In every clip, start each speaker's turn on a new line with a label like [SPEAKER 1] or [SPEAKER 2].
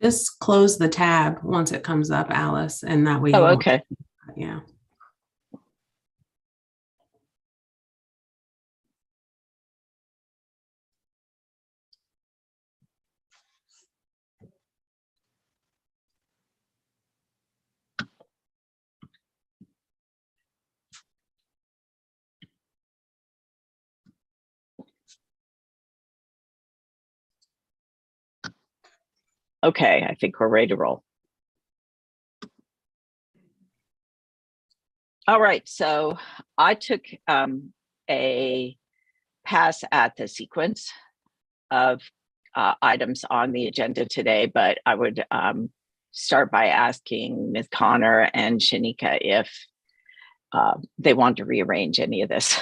[SPEAKER 1] Just close the tab once it comes up, Alice, and that way you
[SPEAKER 2] Oh,
[SPEAKER 1] won't.
[SPEAKER 2] okay.
[SPEAKER 1] Yeah.
[SPEAKER 2] Okay, I think we're ready to roll. All right, so I took a pass at the sequence of items on the agenda today, but I would start by asking Ms. Connor and Shanika if they want to rearrange any of this.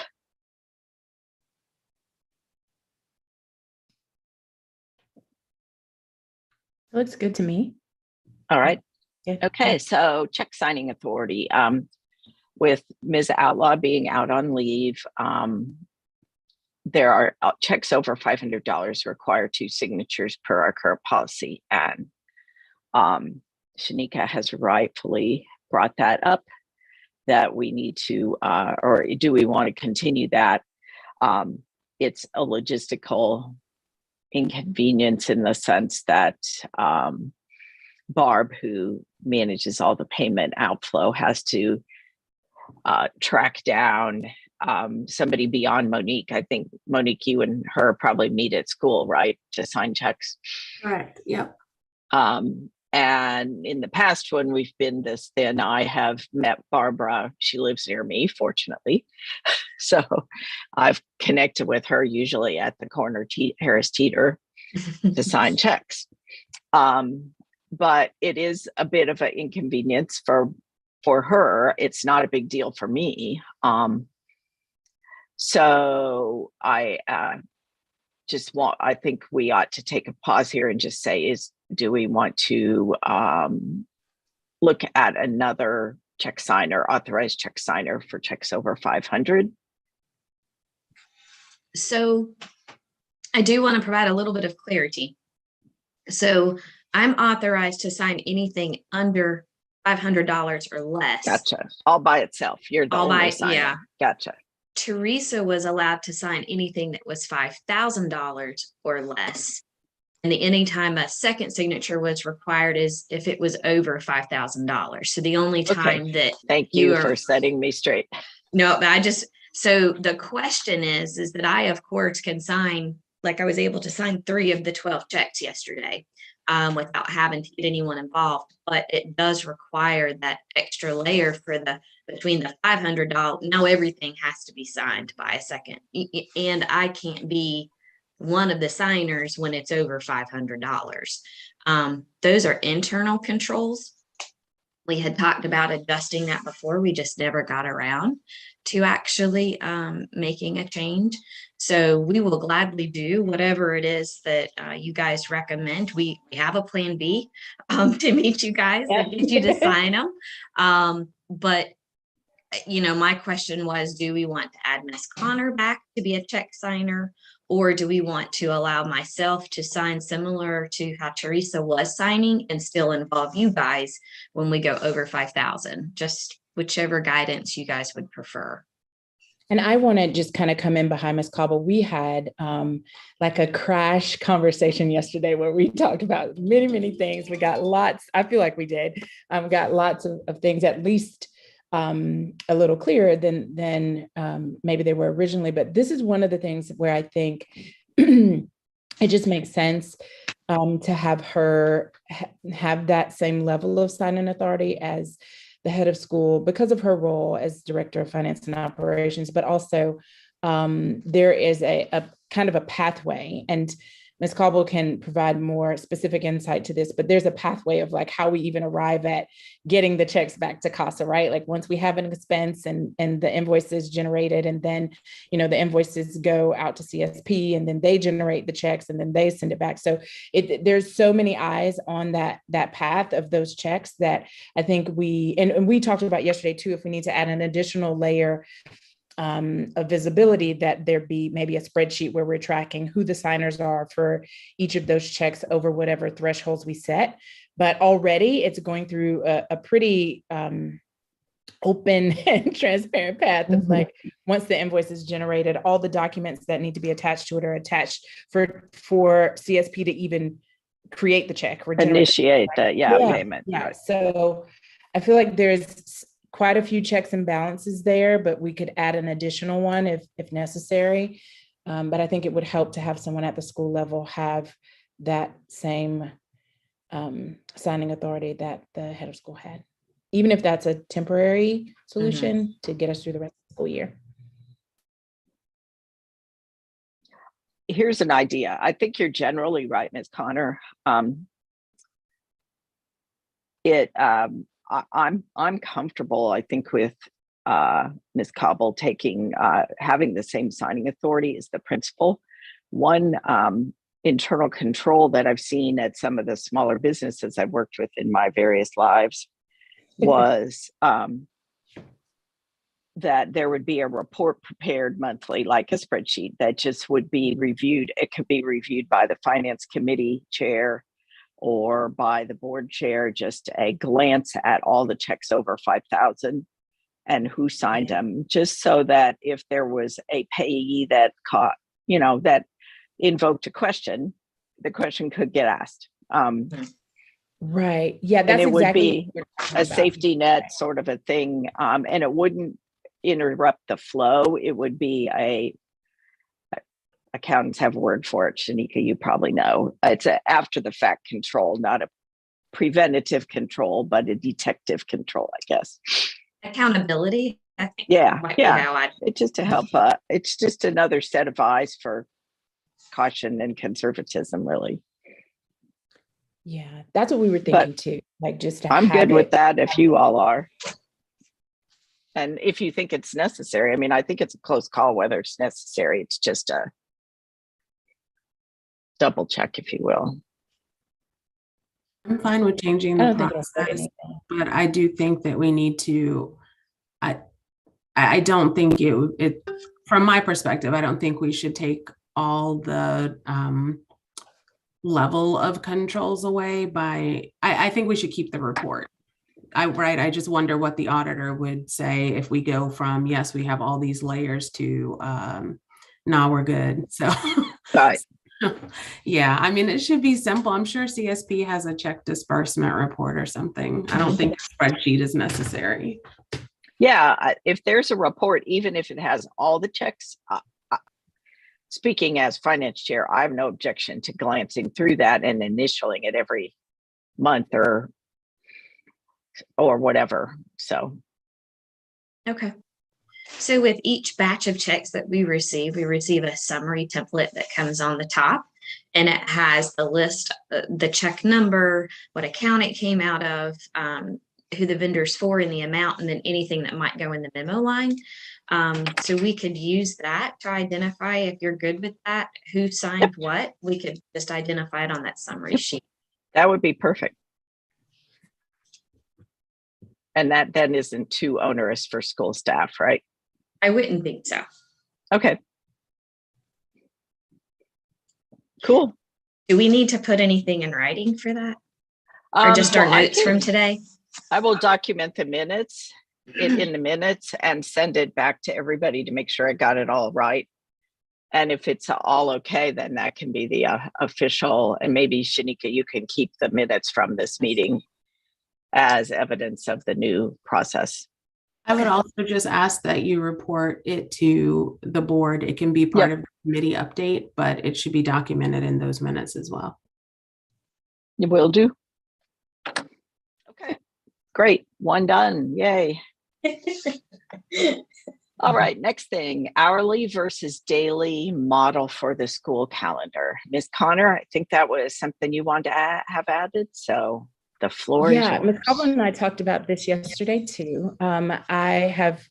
[SPEAKER 3] Looks good to me.
[SPEAKER 2] All right.
[SPEAKER 3] Yeah.
[SPEAKER 2] Okay, so check signing authority. With Ms. Outlaw being out on leave, there are checks over $500 require 2 signatures per our current policy. And Shanika has rightfully brought that up, that we need to, or do we want to continue that? It's a logistical inconvenience in the sense that Barb, who manages all the payment outflow, has to track down somebody beyond Monique. I think Monique, you and her probably meet at school, right, to sign checks.
[SPEAKER 1] Correct. Yep.
[SPEAKER 2] And in the past, when we've been this thin, I have met Barbara. She lives near me, fortunately. So I've connected with her usually at the corner Harris Teeter to sign checks. But it is a bit of an inconvenience for her. It's not a big deal for me. So I I think we ought to take a pause here and just say, do we want to look at another check signer, authorized check signer for checks over 500?
[SPEAKER 4] So I do want to provide a little bit of clarity. So I'm authorized to sign anything under $500 or less.
[SPEAKER 2] Gotcha. All by itself. You're the only signer.
[SPEAKER 4] Yeah.
[SPEAKER 2] Gotcha.
[SPEAKER 4] Teresa was allowed to sign anything that was $5,000 or less. And the anytime a second signature was required is if it was over $5,000. So the only time that
[SPEAKER 2] thank you for setting me straight.
[SPEAKER 4] No, so the question is that I, of course, can sign, like I was able to sign 3 of the 12 checks yesterday without having to get anyone involved. But it does require that extra layer for between the $500. Now everything has to be signed by a second. And I can't be one of the signers when it's over $500. Those are internal controls. We had talked about adjusting that before. We just never got around to actually making a change. So we will gladly do whatever it is that you guys recommend. We have a plan B to meet you guys and get you to sign them. But my question was, do we want to add Ms. Connor back to be a check signer? Or do we want to allow myself to sign similar to how Teresa was signing and still involve you guys when we go over 5,000? Just whichever guidance you guys would prefer.
[SPEAKER 3] And I want to just kind of come in behind Ms. Cobble. We had like a crash conversation yesterday where we talked about many, many things. We got lots, I feel like we did, got lots of things at least a little clearer than maybe they were originally. But this is one of the things where I think it just makes sense to have her have that same level of sign-in authority as the head of school because of her role as director of finance and operations, but also there is a kind of a pathway, and Ms. Cobble can provide more specific insight to this, but there's a pathway of like how we even arrive at getting the checks back to Casa, right? Like once we have an expense and the invoice is generated, and then, the invoices go out to CSP and then they generate the checks and then they send it back. So there's so many eyes on that path of those checks that I think we talked about yesterday too, if we need to add an additional layer a visibility, that there be maybe a spreadsheet where we're tracking who the signers are for each of those checks over whatever thresholds we set. But already it's going through a pretty open and transparent path of like, once the invoice is generated, all the documents that need to be attached to it are attached for CSP to even create the check or
[SPEAKER 2] initiate the payment.
[SPEAKER 3] Yeah.
[SPEAKER 2] Right.
[SPEAKER 3] So I feel like there's quite a few checks and balances there, but we could add an additional one if necessary. But I think it would help to have someone at the school level have that same signing authority that the head of school had, even if that's a temporary solution to get us through the rest of the school year.
[SPEAKER 2] Here's an idea. I think you're generally right, Ms. Connor. I'm comfortable, I think, with Ms. Cobble taking having the same signing authority as the principal. One internal control that I've seen at some of the smaller businesses I've worked with in my various lives was that there would be a report prepared monthly, like a spreadsheet that just would be reviewed. It could be reviewed by the finance committee chair or by the board chair, just a glance at all the checks over 5,000 and who signed them, just so that if there was a payee that that invoked a question, the question could get asked.
[SPEAKER 3] Right. Yeah, that's
[SPEAKER 2] and it
[SPEAKER 3] exactly
[SPEAKER 2] would be a safety net sort of a thing. And it wouldn't interrupt the flow. It would be accountants have a word for it, Shanika, you probably know. It's an after the fact control, not a preventative control, but a detective control, I guess.
[SPEAKER 4] Accountability, I think.
[SPEAKER 2] It's just to help. It's just another set of eyes for caution and conservatism, really.
[SPEAKER 3] Yeah, that's what we were thinking too. Like, just to
[SPEAKER 2] I'm good with that if you all are. And if you think it's necessary, I mean, I think it's a close call whether it's necessary. It's just a double check, if you will.
[SPEAKER 1] I'm fine with changing the process, but I do think that we need to, I don't think it, from my perspective, I don't think we should take all the level of controls away by, I think we should keep the report. I just wonder what the auditor would say if we go from, yes, we have all these layers to, no, we're good. So,
[SPEAKER 2] right.
[SPEAKER 1] Yeah, I mean, it should be simple. I'm sure CSP has a check disbursement report or something. I don't think a spreadsheet is necessary.
[SPEAKER 2] Yeah, if there's a report, even if it has all the checks, speaking as finance chair, I have no objection to glancing through that and initialing it every month or whatever. So,
[SPEAKER 4] okay. So with each batch of checks that we receive a summary template that comes on the top, and it has the list, the check number, what account it came out of, who the vendor's for, and the amount, and then anything that might go in the memo line. So we could use that to identify, if you're good with that, who signed what. We could just identify it on that summary sheet.
[SPEAKER 2] That would be perfect. And that then isn't too onerous for school staff, right?
[SPEAKER 4] I wouldn't think so.
[SPEAKER 2] Okay. Cool.
[SPEAKER 4] Do we need to put anything in writing for that? Or just our notes from today?
[SPEAKER 2] I will document the minutes in the minutes and send it back to everybody to make sure I got it all right. And if it's all okay, then that can be the official, and maybe Shanika, you can keep the minutes from this meeting as evidence of the new process.
[SPEAKER 1] I would also just ask that you report it to the board. It can be part of the committee update, but it should be documented in those minutes as well.
[SPEAKER 2] You will do. Okay, great. One done. Yay. All right, next thing, hourly versus daily model for the school calendar. Ms. Connor, I think that was something you wanted to have added, so the floor is yours.
[SPEAKER 3] Ms. Cobbin and I talked about this yesterday too. I have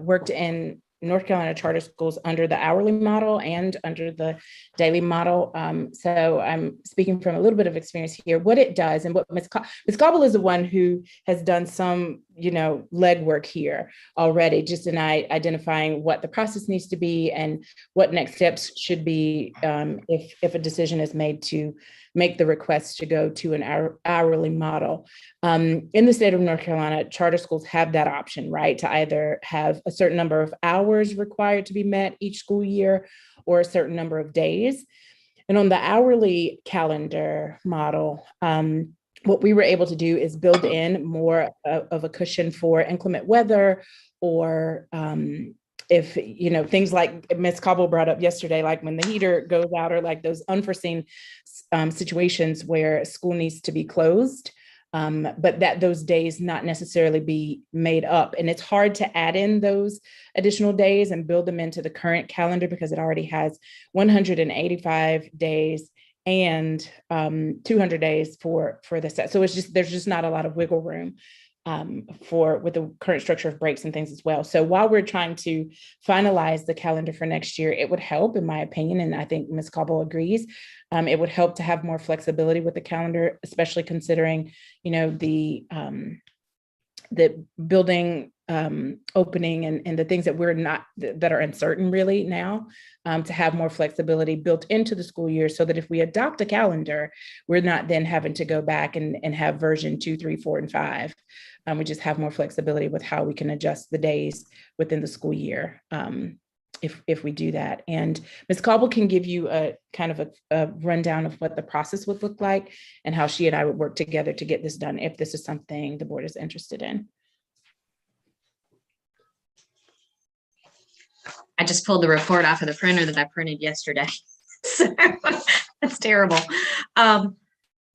[SPEAKER 3] worked in North Carolina charter schools under the hourly model and under the daily model. So I'm speaking from a little bit of experience here. What it does, and what Ms. Cobble is the one who has done some, legwork here already, just in identifying what the process needs to be and what next steps should be if a decision is made to make the request to go to an hourly model. In the state of North Carolina, charter schools have that option, right, to either have a certain number of hours required to be met each school year or a certain number of days. And on the hourly calendar model, what we were able to do is build in more of a cushion for inclement weather, or if, things like Ms. Cobble brought up yesterday, like when the heater goes out, or like those unforeseen situations where school needs to be closed, but that those days not necessarily be made up. And it's hard to add in those additional days and build them into the current calendar because it already has 185 days and 200 days for the set. So there's just not a lot of wiggle room with the current structure of breaks and things as well. So while we're trying to finalize the calendar for next year, it would help, in my opinion, and I think Ms. Cobble agrees, it would help to have more flexibility with the calendar, especially considering, the building opening and the things that are uncertain really now, to have more flexibility built into the school year, so that if we adopt a calendar, we're not then having to go back and have version 2, 3, 4, and 5. We just have more flexibility with how we can adjust the days within the school year, if we do that. And Ms. Cobble can give you a kind of a rundown of what the process would look like and how she and I would work together to get this done, if this is something the board is interested in.
[SPEAKER 4] I just pulled the report off of the printer that I printed yesterday. So that's terrible.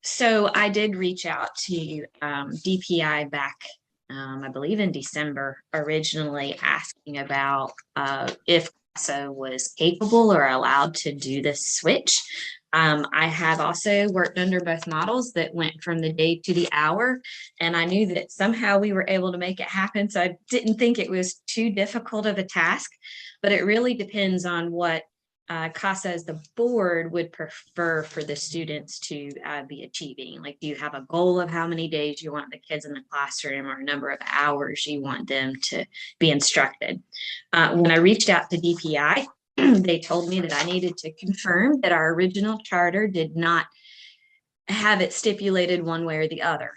[SPEAKER 4] So I did reach out to DPI back, I believe in December, originally asking about if Casa was capable or allowed to do this switch. I have also worked under both models that went from the day to the hour, and I knew that somehow we were able to make it happen. So I didn't think it was too difficult of a task, but it really depends on what Casa as the board would prefer for the students to be achieving. Like, do you have a goal of how many days you want the kids in the classroom, or a number of hours you want them to be instructed? When I reached out to DPI, they told me that I needed to confirm that our original charter did not have it stipulated one way or the other.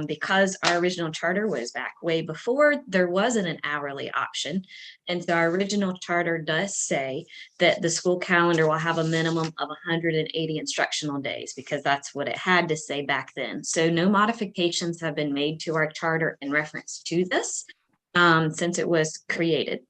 [SPEAKER 4] Because our original charter was back way before, there wasn't an hourly option. And so our original charter does say that the school calendar will have a minimum of 180 instructional days, because that's what it had to say back then. So no modifications have been made to our charter in reference to this since it was created.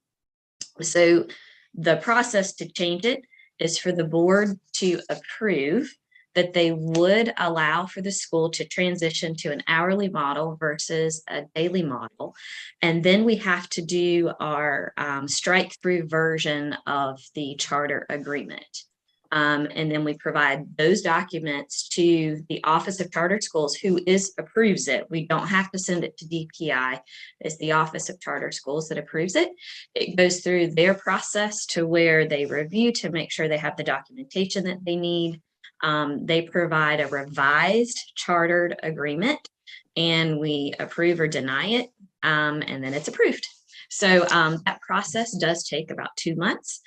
[SPEAKER 4] So the process to change it is for the board to approve that they would allow for the school to transition to an hourly model versus a daily model. And then we have to do our strike through version of the charter agreement. And then we provide those documents to the Office of Charter Schools, who approves it. We don't have to send it to DPI. It's the Office of Charter Schools that approves it. It goes through their process to where they review to make sure they have the documentation that they need. They provide a revised chartered agreement, and we approve or deny it, and then it's approved. So that process does take about 2 months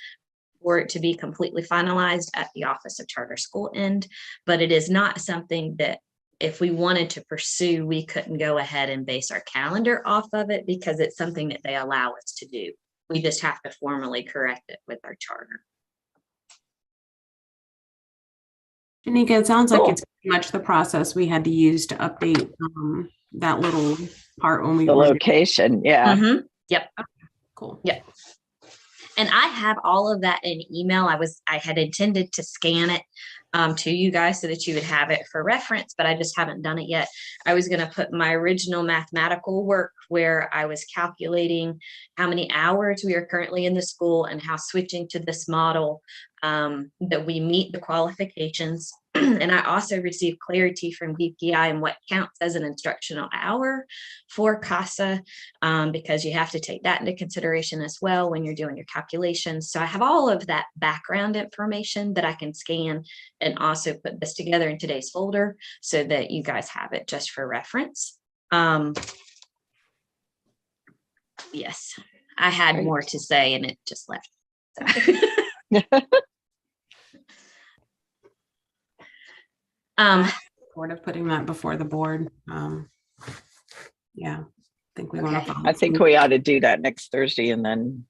[SPEAKER 4] for it to be completely finalized at the Office of Charter School end, but it is not something that if we wanted to pursue, we couldn't go ahead and base our calendar off of it, because it's something that they allow us to do. We just have to formally correct it with our charter.
[SPEAKER 1] Janika, it sounds like it's pretty much the process we had to use to update that little part when we
[SPEAKER 2] the location. Yeah.
[SPEAKER 4] Mm-hmm. Yep.
[SPEAKER 1] Cool.
[SPEAKER 4] Yep. And I have all of that in email. I had intended to scan it to you guys so that you would have it for reference, but I just haven't done it yet. I was going to put my original mathematical work where I was calculating how many hours we are currently in the school and how switching to this model that we meet the qualifications And I also received clarity from DPI and what counts as an instructional hour for Casa, because you have to take that into consideration as well when you're doing your calculations. So I have all of that background information that I can scan and also put this together in today's folder so that you guys have it just for reference. Yes, I had more to say and it just left.
[SPEAKER 1] Sort of putting that before the board. Yeah, I think we want to.
[SPEAKER 2] I think we ought to do that next Thursday and then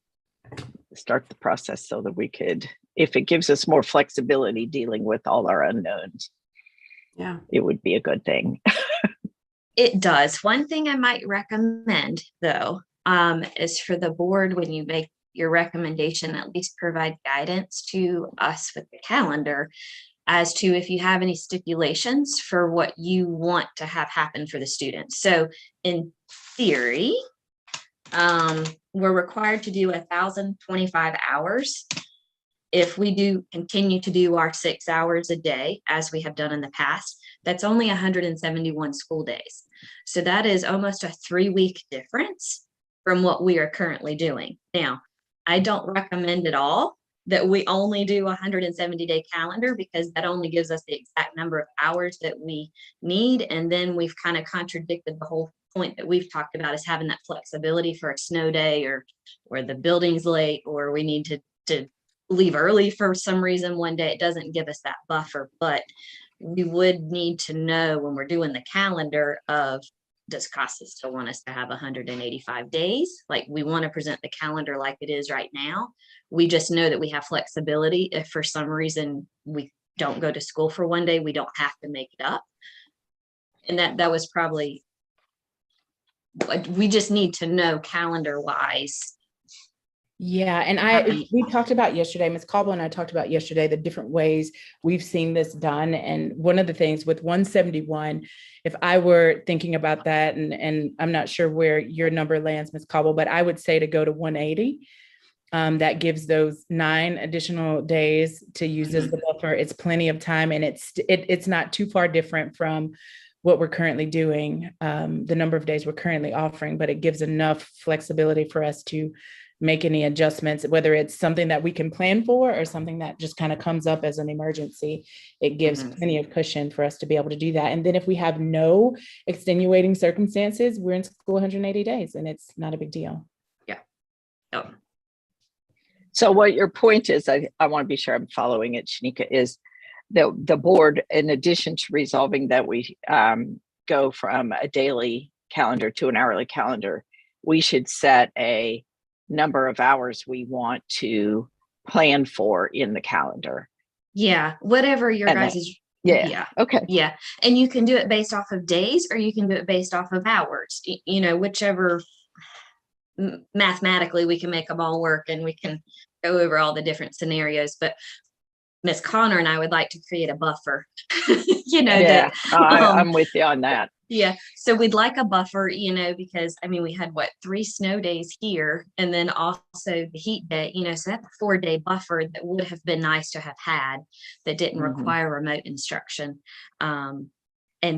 [SPEAKER 2] start the process so that we could, if it gives us more flexibility dealing with all our unknowns.
[SPEAKER 1] Yeah,
[SPEAKER 2] it would be a good thing.
[SPEAKER 4] It does. One thing I might recommend, though, is for the board, when you make your recommendation, at least provide guidance to us with the calendar as to if you have any stipulations for what you want to have happen for the students. So in theory, we're required to do 1,025 hours. If we do continue to do our 6 hours a day, as we have done in the past, that's only 171 school days. So that is almost a 3-week difference from what we are currently doing. Now, I don't recommend at all that we only do a 170-day calendar, because that only gives us the exact number of hours that we need. And then we've kind of contradicted the whole point that we've talked about, is having that flexibility for a snow day, or the building's late, or we need to leave early for some reason one day. It doesn't give us that buffer, but we would need to know when we're doing the calendar of, does Casa still want us to have 185 days? Like, we want to present the calendar like it is right now. We just know that we have flexibility. If for some reason we don't go to school for one day, we don't have to make it up. And that was probably, we just need to know calendar wise.
[SPEAKER 3] Yeah, and we talked about yesterday, Ms. Caldwell and I talked about yesterday the different ways we've seen this done. And one of the things with 171, if I were thinking about that, and I'm not sure where your number lands, Ms. Caldwell, but I would say to go to 180. That gives those 9 additional days to use as the buffer. It's plenty of time, and it's not too far different from what we're currently doing, the number of days we're currently offering, but it gives enough flexibility for us to make any adjustments, whether it's something that we can plan for or something that just kind of comes up as an emergency. It gives plenty of cushion for us to be able to do that. And then if we have no extenuating circumstances, we're in school 180 days and it's not a big deal.
[SPEAKER 4] Yeah. Oh.
[SPEAKER 2] So what your point is, I want to be sure I'm following it, Shanika, is the board, in addition to resolving that we go from a daily calendar to an hourly calendar, we should set a number of hours we want to plan for in the calendar.
[SPEAKER 4] Yeah, whatever your guys is.
[SPEAKER 2] Yeah. Okay.
[SPEAKER 4] Yeah. And you can do it based off of days, or you can do it based off of hours, whichever. Mathematically we can make them all work, and we can go over all the different scenarios. But Miss Connor and I would like to create a buffer.
[SPEAKER 2] I'm with you on that.
[SPEAKER 4] Yeah, so we'd like a buffer, because we had 3 snow days here, and then also the heat day, so that's a 4-day buffer that would have been nice to have had, that didn't require remote instruction. And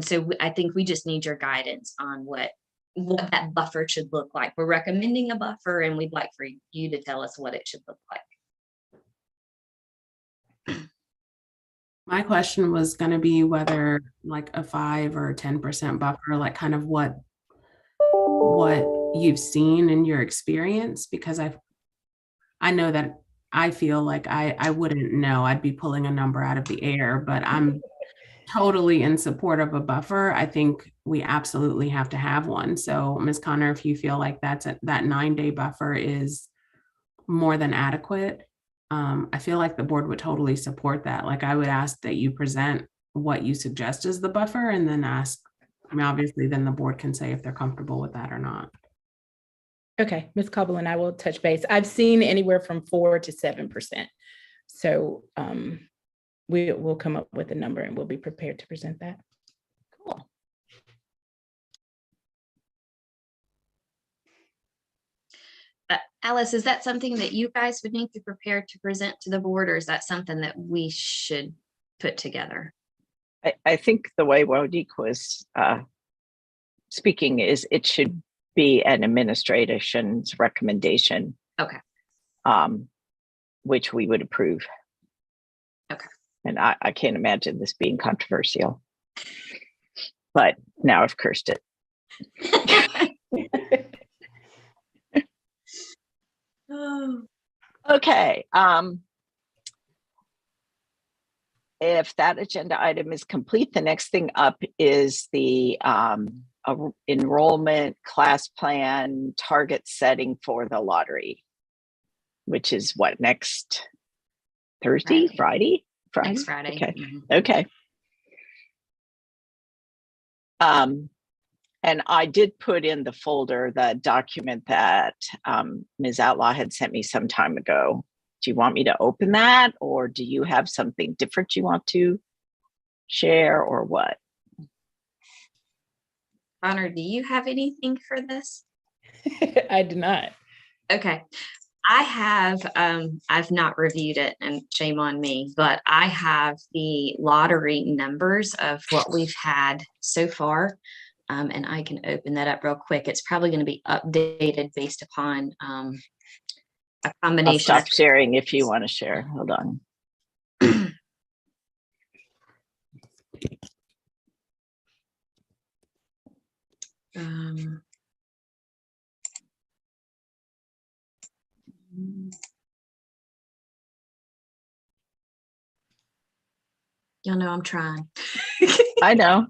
[SPEAKER 4] so I think we just need your guidance on what that buffer should look like. We're recommending a buffer, and we'd like for you to tell us what it should look like.
[SPEAKER 1] My question was going to be whether like a 5 or 10% buffer, like kind of what you've seen in your experience, because I know that I feel like I wouldn't know. I'd be pulling a number out of the air, but I'm totally in support of a buffer. I think we absolutely have to have one. So Ms. Connor, if you feel like that 9-day buffer is more than adequate, I feel like the board would totally support that. Like, I would ask that you present what you suggest as the buffer, and then obviously then the board can say if they're comfortable with that or not.
[SPEAKER 3] Okay, Ms. Cobble and I will touch base. I've seen anywhere from 4 to 7%. So we will come up with a number, and we'll be prepared to present that.
[SPEAKER 2] Cool.
[SPEAKER 4] Alice, is that something that you guys would need to prepare to present to the board, or is that something that we should put together?
[SPEAKER 2] I think the way Monique was speaking is it should be an administration's recommendation.
[SPEAKER 4] Okay.
[SPEAKER 2] Which we would approve.
[SPEAKER 4] Okay.
[SPEAKER 2] And I can't imagine this being controversial. But now I've cursed it. Okay. If that agenda item is complete, the next thing up is the enrollment class plan target setting for the lottery, which is what, next Thursday, Friday?
[SPEAKER 4] Next Friday.
[SPEAKER 2] Okay.
[SPEAKER 4] Mm-hmm.
[SPEAKER 2] Okay. And I did put in the folder the document that Ms. Outlaw had sent me some time ago. Do you want me to open that, or do you have something different you want to share, or what?
[SPEAKER 4] Connor, do you have anything for this?
[SPEAKER 3] I do not.
[SPEAKER 4] Okay. I have, I've not reviewed it, and shame on me, but I have the lottery numbers of what we've had so far. And I can open that up real quick. It's probably going to be updated based upon a combination.
[SPEAKER 2] I'll stop sharing if you want to share. Hold on.
[SPEAKER 4] Y'all know I'm trying.
[SPEAKER 2] I know.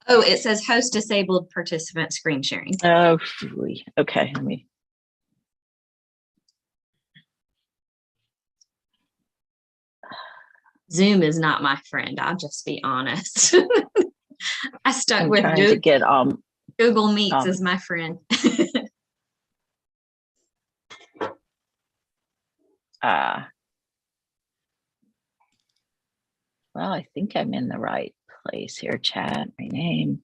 [SPEAKER 4] Oh, it says host disabled participant screen sharing.
[SPEAKER 2] Oh, okay. Let me.
[SPEAKER 4] Zoom is not my friend. I'll just be honest. I stuck
[SPEAKER 2] I'm
[SPEAKER 4] with
[SPEAKER 2] trying to get
[SPEAKER 4] Google Meets as my friend.
[SPEAKER 2] Well, I think I'm in the right place here. Chat, my name.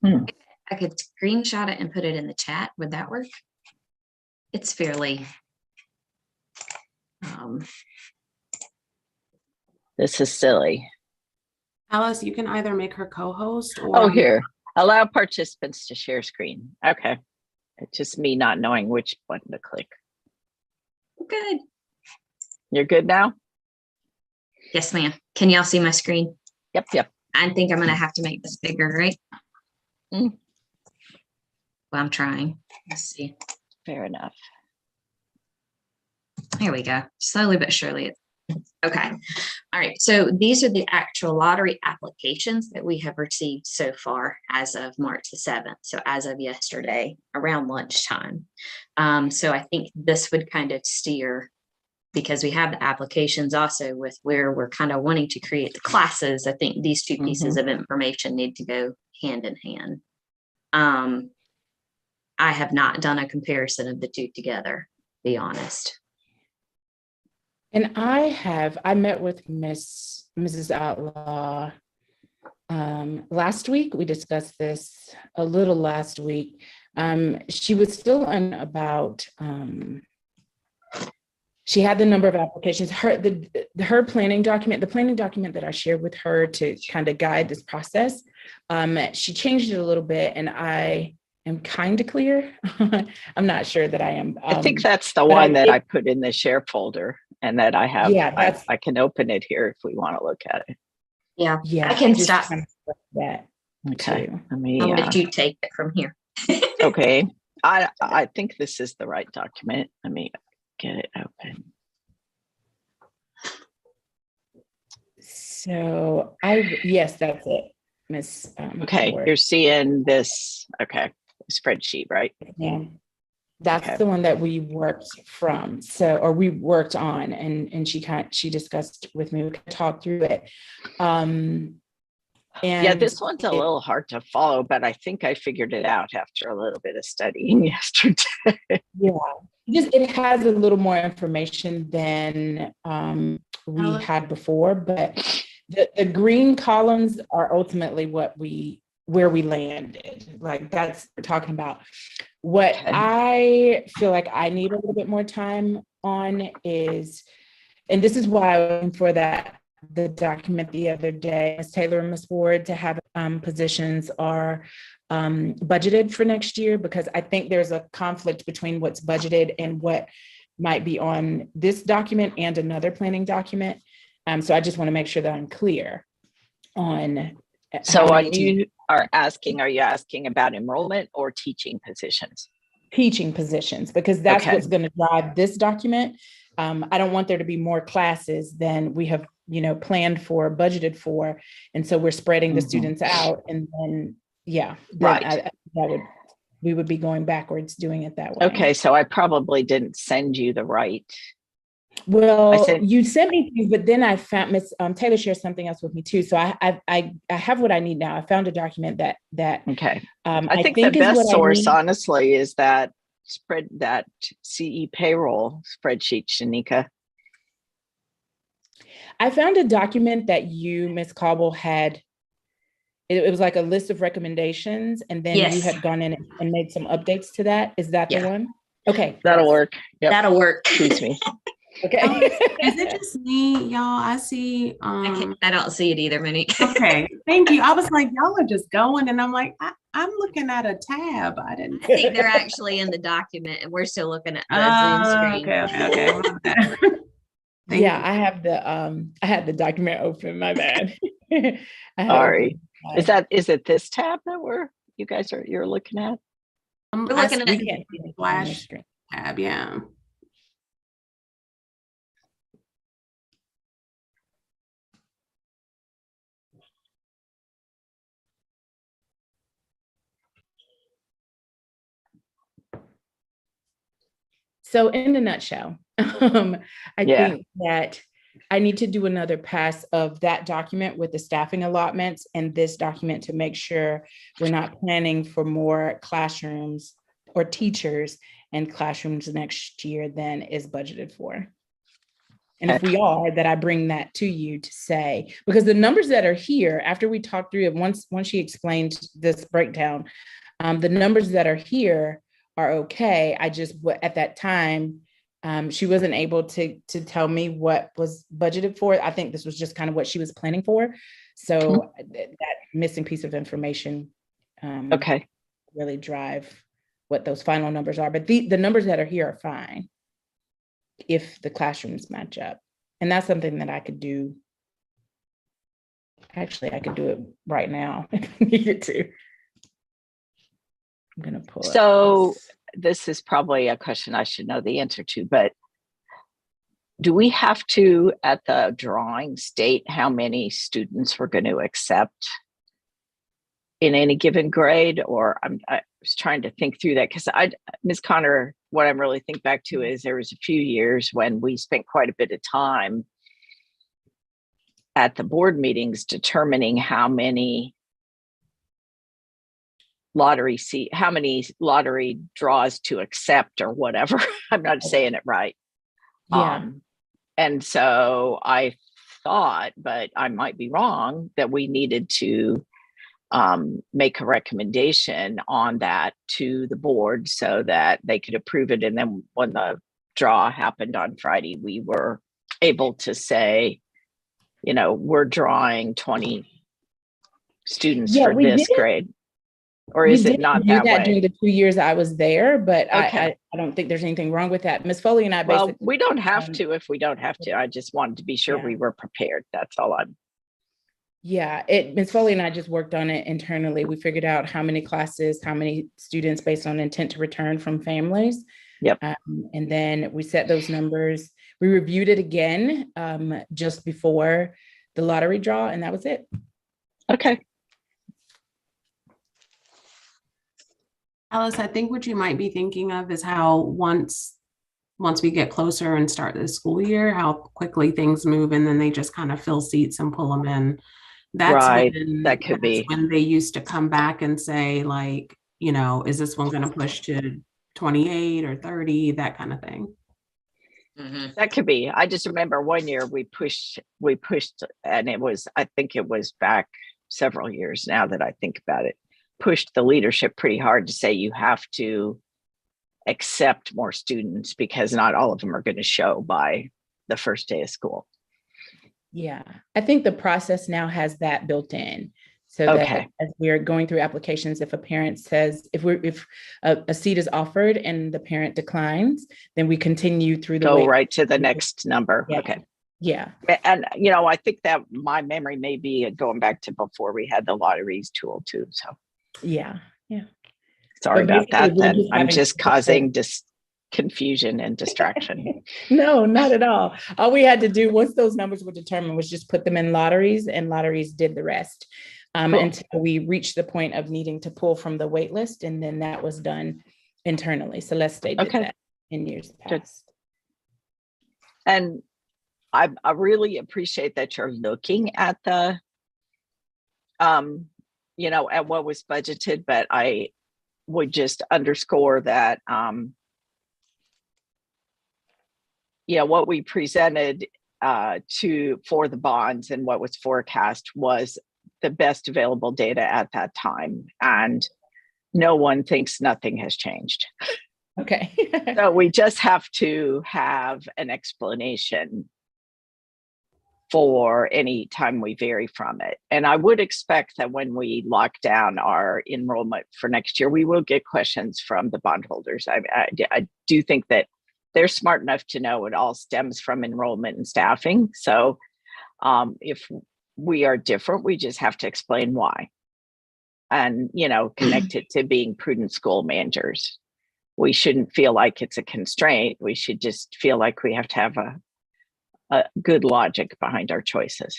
[SPEAKER 4] I could screenshot it and put it in the chat. Would that work? It's fairly.
[SPEAKER 2] This is silly.
[SPEAKER 1] Alice, you can either make her co-host or.
[SPEAKER 2] Oh, here. Allow participants to share screen. Okay. It's just me not knowing which button to click.
[SPEAKER 4] Good.
[SPEAKER 2] You're good now?
[SPEAKER 4] Yes, ma'am. Can y'all see my screen?
[SPEAKER 2] Yep.
[SPEAKER 4] I think I'm going to have to make this bigger, right?
[SPEAKER 2] Mm.
[SPEAKER 4] Well, I'm trying. Let's see.
[SPEAKER 2] Fair enough.
[SPEAKER 4] Here we go. Slowly but surely. Okay. All right. So these are the actual lottery applications that we have received so far as of March the 7th. So as of yesterday around lunchtime. So I think this would kind of steer, because we have the applications also with where we're kind of wanting to create the classes. I think these two pieces of information need to go hand in hand. I have not done a comparison of the two together, to be honest.
[SPEAKER 3] And I met with Mrs. Outlaw last week. We discussed this a little last week. She was still on about, she had the number of applications. Her planning document, the planning document that I shared with her to kind of guide this process, she changed it a little bit, and I am kind of clear. I'm not sure that I am.
[SPEAKER 2] I think that's the one that I put in the share folder, and that I have. Yeah, I can open it here if we want to look at it.
[SPEAKER 4] Yeah,
[SPEAKER 3] yeah.
[SPEAKER 4] I can stop
[SPEAKER 3] that.
[SPEAKER 2] Okay,
[SPEAKER 4] I'll let you take it from here.
[SPEAKER 2] Okay, I think this is the right document. Let me get it open.
[SPEAKER 3] So yes, that's it, Miss.
[SPEAKER 2] Okay,
[SPEAKER 3] Howard.
[SPEAKER 2] you're seeing this. Okay, spreadsheet, right?
[SPEAKER 3] Yeah, that's the one that we worked from. Or we worked on, and she discussed with me. We could talk through it. And
[SPEAKER 2] yeah, this one's a little hard to follow, but I think I figured it out after a little bit of studying yesterday.
[SPEAKER 3] Yeah, it has a little more information than we had before, but the green columns are ultimately what we where we landed. Like that's what we're talking about. What
[SPEAKER 2] Okay.
[SPEAKER 3] I feel like I need a little bit more time on is, and this is why I was looking for the document the other day, Ms. Taylor and Ms. Ward, to have positions are budgeted for next year, because I think there's a conflict between what's budgeted and what might be on this document and another planning document. So I just want to make sure that I'm clear on.
[SPEAKER 2] So are you asking about enrollment or teaching positions?
[SPEAKER 3] Teaching positions, because that's
[SPEAKER 2] Okay.
[SPEAKER 3] what's going to drive this document. I don't want there to be more classes than we have, planned for, budgeted for. And so we're spreading the students out, and then,
[SPEAKER 2] Right.
[SPEAKER 3] we would be going backwards doing it that way.
[SPEAKER 2] Okay, so I probably didn't send you the right.
[SPEAKER 3] Well, you sent me things, but then I found Miss Taylor shared something else with me too. So I have what I need now. I found a document that
[SPEAKER 2] Okay.
[SPEAKER 3] I
[SPEAKER 2] I think the best source, honestly, is that CE payroll spreadsheet, Shanika.
[SPEAKER 3] I found a document that you, Ms. Cobble, had. It was like a list of recommendations, and then you had gone in and made some updates to that. Is that the one? Okay.
[SPEAKER 2] That'll work. Yep.
[SPEAKER 4] That'll work.
[SPEAKER 2] Excuse me.
[SPEAKER 3] Okay.
[SPEAKER 1] Is it just me, y'all? I see.
[SPEAKER 4] I don't see it either, Monique.
[SPEAKER 1] Okay, thank you. I was like, y'all are just going, and I'm like, I'm looking at a tab. I didn't.
[SPEAKER 4] I think they're actually in the document, and we're still looking at the Zoom screen.
[SPEAKER 1] Okay.
[SPEAKER 3] Yeah, I have I had the document open. My bad.
[SPEAKER 2] Sorry. Is it this tab that you're looking at?
[SPEAKER 4] We're looking at
[SPEAKER 1] the flash tab. Yeah.
[SPEAKER 3] So in a nutshell, I think that I need to do another pass of that document with the staffing allotments and this document to make sure we're not planning for more classrooms or teachers and classrooms next year than is budgeted for. And if we are, that I bring that to you to say, because the numbers that are here, after we talked through it, once she explained this breakdown, the numbers that are here are okay. I just, at that time, she wasn't able to tell me what was budgeted for. I think this was just kind of what she was planning for. So that missing piece of information really drive what those final numbers are. But the numbers that are here are fine if the classrooms match up. And that's something that I could do. Actually, I could do it right now if I needed to. I'm going to pull it.
[SPEAKER 2] So this is probably a question I should know the answer to, but do we have to, at the drawing, state how many students we're going to accept in any given grade? Or I was trying to think through that, because Ms. Connor, what I'm really think back to is there was a few years when we spent quite a bit of time at the board meetings determining how many how many lottery draws to accept or whatever. I'm not saying it right.
[SPEAKER 3] Yeah.
[SPEAKER 2] And so I thought, but I might be wrong, that we needed to make a recommendation on that to the board so that they could approve it. And then when the draw happened on Friday, we were able to say, we're drawing 20 students for this grade. Or is it not that way?
[SPEAKER 3] During the 2 years I was there, but I don't think there's anything wrong with that. Ms. Foley and I basically.
[SPEAKER 2] Well, we don't have to if we don't have to. I just wanted to be sure we were prepared. That's all I'm.
[SPEAKER 3] Yeah, Ms. Foley and I just worked on it internally. We figured out how many classes, how many students based on intent to return from families.
[SPEAKER 2] Yep.
[SPEAKER 3] And then we set those numbers. We reviewed it again just before the lottery draw, and that was it.
[SPEAKER 2] Okay.
[SPEAKER 1] Alice, I think what you might be thinking of is how once we get closer and start the school year, how quickly things move, and then they just kind of fill seats and pull them in. That's when they used to come back and say, like, is this one going to push to 28 or 30, that kind of thing.
[SPEAKER 2] Mm-hmm. That could be. I just remember one year we pushed, and I think it was back several years now that I think about it, pushed the leadership pretty hard to say you have to accept more students because not all of them are going to show by the first day of school.
[SPEAKER 3] Yeah, I think the process now has that built in. So that as we're going through applications, if a parent says, if a seat is offered and the parent declines, then we continue through the
[SPEAKER 2] go right to the next number.
[SPEAKER 3] Yeah.
[SPEAKER 2] Okay.
[SPEAKER 3] Yeah.
[SPEAKER 2] And, I think that my memory may be going back to before we had the lotteries tool too. So
[SPEAKER 3] yeah.
[SPEAKER 2] Sorry about that. Then I'm just causing confusion and distraction.
[SPEAKER 3] No, not at all. All we had to do once those numbers were determined was just put them in lotteries, and lotteries did the rest. Cool. Until we reached the point of needing to pull from the wait list, and then that was done internally. Celeste did that in years past. Good.
[SPEAKER 2] And I really appreciate that you're looking at the, at what was budgeted, but I would just underscore that, what we presented for the bonds and what was forecast was the best available data at that time. And no one thinks nothing has changed.
[SPEAKER 3] Okay.
[SPEAKER 2] So we just have to have an explanation for any time we vary from it. And I would expect that when we lock down our enrollment for next year, we will get questions from the bondholders. I do think that they're smart enough to know it all stems from enrollment and staffing. So if we are different, we just have to explain why. And, connect it to being prudent school managers. We shouldn't feel like it's a constraint. We should just feel like we have to have a good logic behind our choices.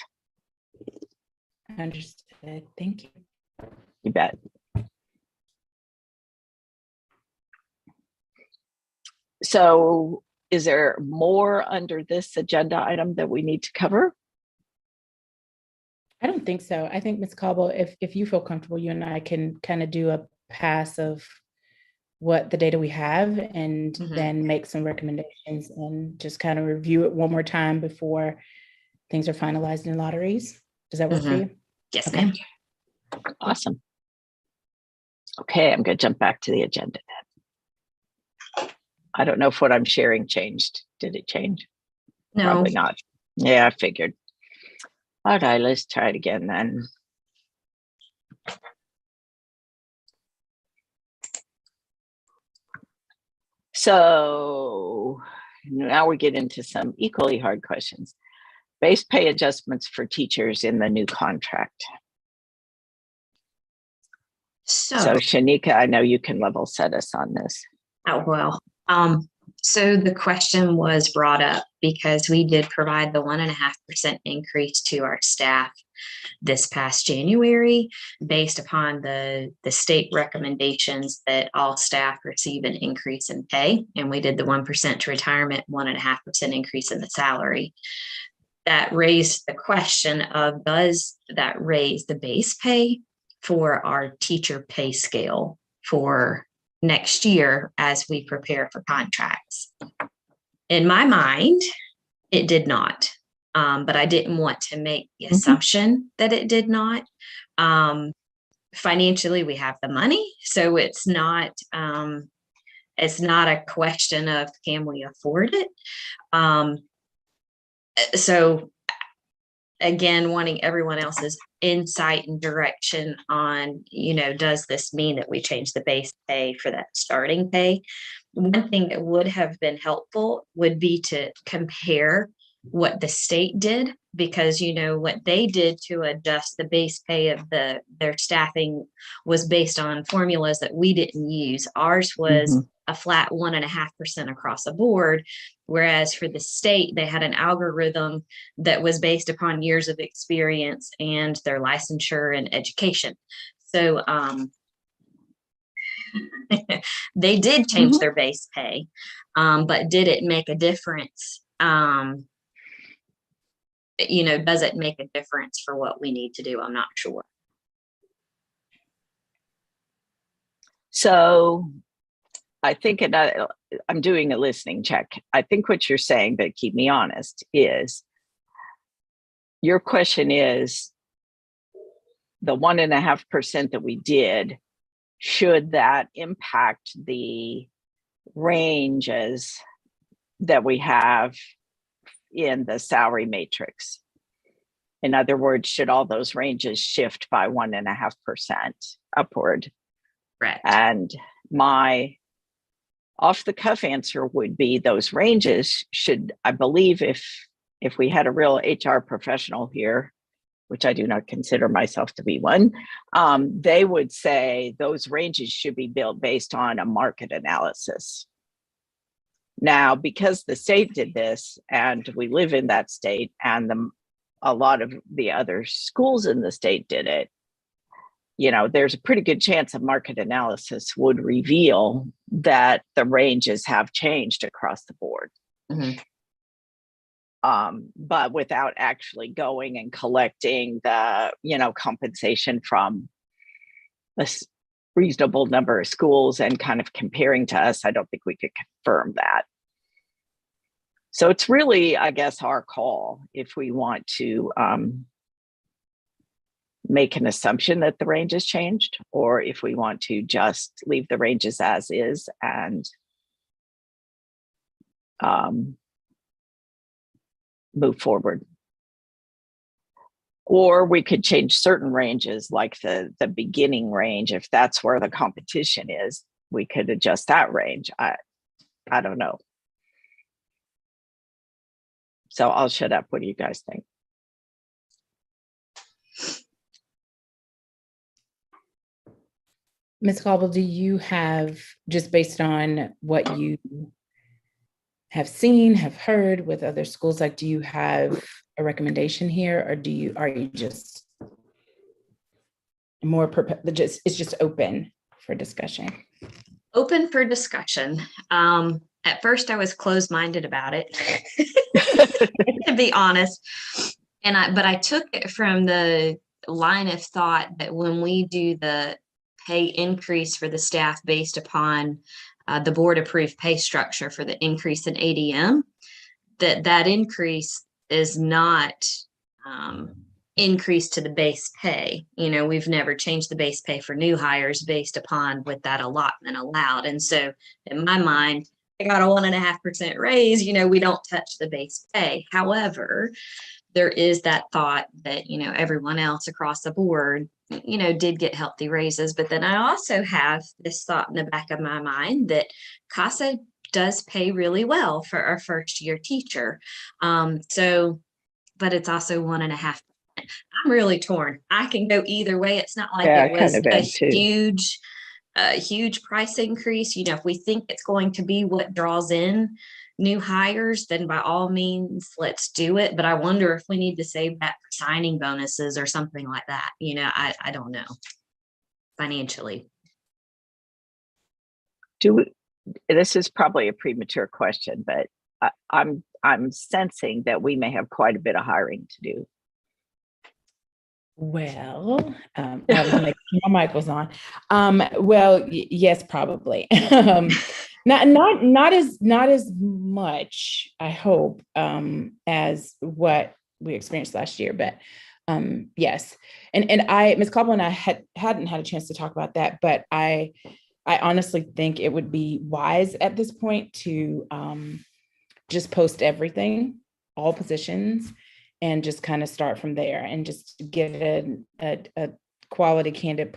[SPEAKER 3] Understood. Thank you.
[SPEAKER 2] You bet. So is there more under this agenda item that we need to cover?
[SPEAKER 3] I don't think so. I think, Ms. Cobble, if you feel comfortable, you and I can kind of do a pass of what the data we have and then make some recommendations and just kind of review it one more time before things are finalized in lotteries. Does that work for you?
[SPEAKER 4] Yes, ma'am.
[SPEAKER 2] Awesome. Okay, I'm going to jump back to the agenda then. I don't know if what I'm sharing changed. Did it change?
[SPEAKER 4] No.
[SPEAKER 2] Probably not. Yeah, I figured. All right, let's try it again then. So now we get into some equally hard questions. Base pay adjustments for teachers in the new contract. So Shanika, I know you can level set us on this.
[SPEAKER 4] Oh, well. So the question was brought up because we did provide the 1.5% increase to our staff this past January, based upon the state recommendations that all staff receive an increase in pay. And we did the 1% to retirement, 1.5% increase in the salary. That raised the question of, does that raise the base pay for our teacher pay scale for next year as we prepare for contracts? In my mind, it did not. But I didn't want to make the assumption that it did not. Financially, we have the money, so it's not a question of can we afford it. So again, wanting everyone else's insight and direction on, does this mean that we change the base pay for that starting pay? One thing that would have been helpful would be to compare what the state did, because what they did to adjust the base pay of their staffing was based on formulas that we didn't use. Ours was a flat 1.5% across the board, whereas for the state they had an algorithm that was based upon years of experience and their licensure and education. So they did change their base pay, but did it make a difference? Does it make a difference for what we need to do? I'm not sure.
[SPEAKER 2] So I think I'm doing a listening check. I think what you're saying, but keep me honest, is your question is, the 1.5% that we did, should that impact the ranges that we have in the salary matrix? In other words, should all those ranges shift by 1.5% upward?
[SPEAKER 4] Correct.
[SPEAKER 2] And my off the cuff answer would be those ranges should, I believe, if we had a real HR professional here, which I do not consider myself to be one, they would say those ranges should be built based on a market analysis. Now, because the state did this and we live in that state, and a lot of the other schools in the state did it, there's a pretty good chance a market analysis would reveal that the ranges have changed across the board.
[SPEAKER 4] Mhm.
[SPEAKER 2] But without actually going and collecting the, compensation from a reasonable number of schools and kind of comparing to us, I don't think we could confirm that. So it's really, I guess, our call if we want to make an assumption that the range has changed, or if we want to just leave the ranges as is and move forward. Or we could change certain ranges, like the beginning range. If that's where the competition is, we could adjust that range. I don't know. So I'll shut up. What do you guys think?
[SPEAKER 3] Ms. Cobble, do you have, just based on what you have seen, have heard with other schools, like, do you have a recommendation here, or are you just more, it's just open for discussion?
[SPEAKER 4] Open for discussion. At first I was closed-minded about it, to be honest. But I took it from the line of thought that when we do the pay increase for the staff based upon the board approved pay structure for the increase in ADM, that increase is not increase to the base pay. We've never changed the base pay for new hires based upon what that allotment allowed. And so in my mind, I got a 1.5% raise, we don't touch the base pay. However, there is that thought that, everyone else across the board, did get healthy raises. But then I also have this thought in the back of my mind that Casa does pay really well for our first year teacher. But it's also 1.5%. I'm really torn. I can go either way. It's not like it was a huge price increase. If we think it's going to be what draws in new hires, then by all means, let's do it. But I wonder if we need to save that for signing bonuses or something like that. I don't know financially.
[SPEAKER 2] This is probably a premature question, but I'm sensing that we may have quite a bit of hiring to do.
[SPEAKER 3] Well, I was making sure my mic was on. Yes, probably. Not as much, I hope, as what we experienced last year, but yes. And Ms. Cobble and I hadn't had a chance to talk about that, but I honestly think it would be wise at this point to just post everything, all positions, and just kind of start from there and just get a quality candidate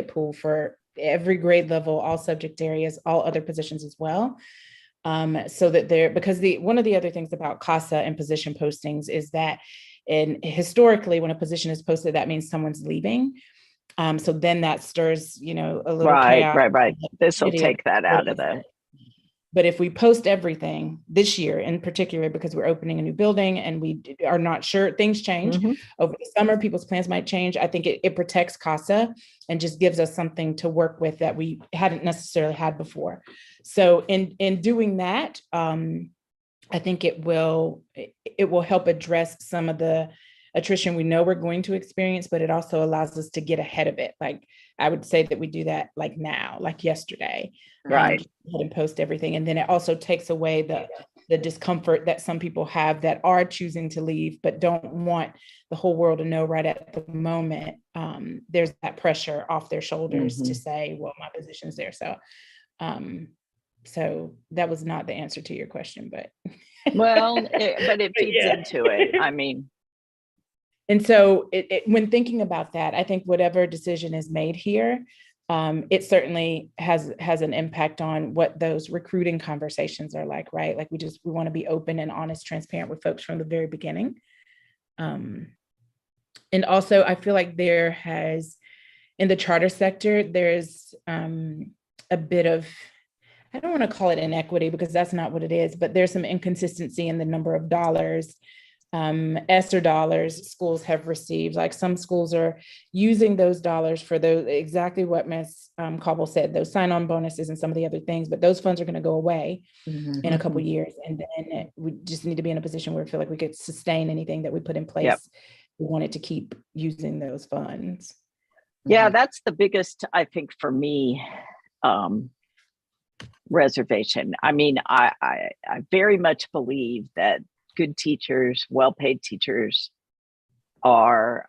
[SPEAKER 3] pool for every grade level, all subject areas, all other positions as well. So that because one of the other things about Casa and position postings is that historically, when a position is posted, that means someone's leaving. So then that stirs, a little chaos.
[SPEAKER 2] Right. This will take that out of the.
[SPEAKER 3] But if we post everything this year in particular, because we're opening a new building and we are not sure, things change over the summer, people's plans might change. I think it protects Casa and just gives us something to work with that we hadn't necessarily had before. So in doing that, I think it will help address some of the attrition we know we're going to experience, but it also allows us to get ahead of it. Like, I would say that we do that like now, like yesterday,
[SPEAKER 2] right?
[SPEAKER 3] And post everything. And then it also takes away the discomfort that some people have that are choosing to leave, but don't want the whole world to know right at the moment. There's that pressure off their shoulders to say, well, my position's there. So that was not the answer to your question, but.
[SPEAKER 2] But it feeds into it. I mean.
[SPEAKER 3] And so when thinking about that, I think whatever decision is made here, it certainly has an impact on what those recruiting conversations are like, right? Like we want to be open and honest, transparent with folks from the very beginning. And also I feel like in the charter sector, there's a bit of, I don't want to call it inequity because that's not what it is, but there's some inconsistency in the number of dollars, ESSER dollars schools have received. Like some schools are using those dollars for those, exactly what Ms. Cobble said, those sign-on bonuses and some of the other things, but those funds are going to go away in a couple of years. And then we just need to be in a position where we feel like we could sustain anything that we put in place. Yep. We wanted to keep using those funds.
[SPEAKER 2] Yeah, that's the biggest, I think, for me, reservation. I mean, I very much believe that good teachers, well-paid teachers are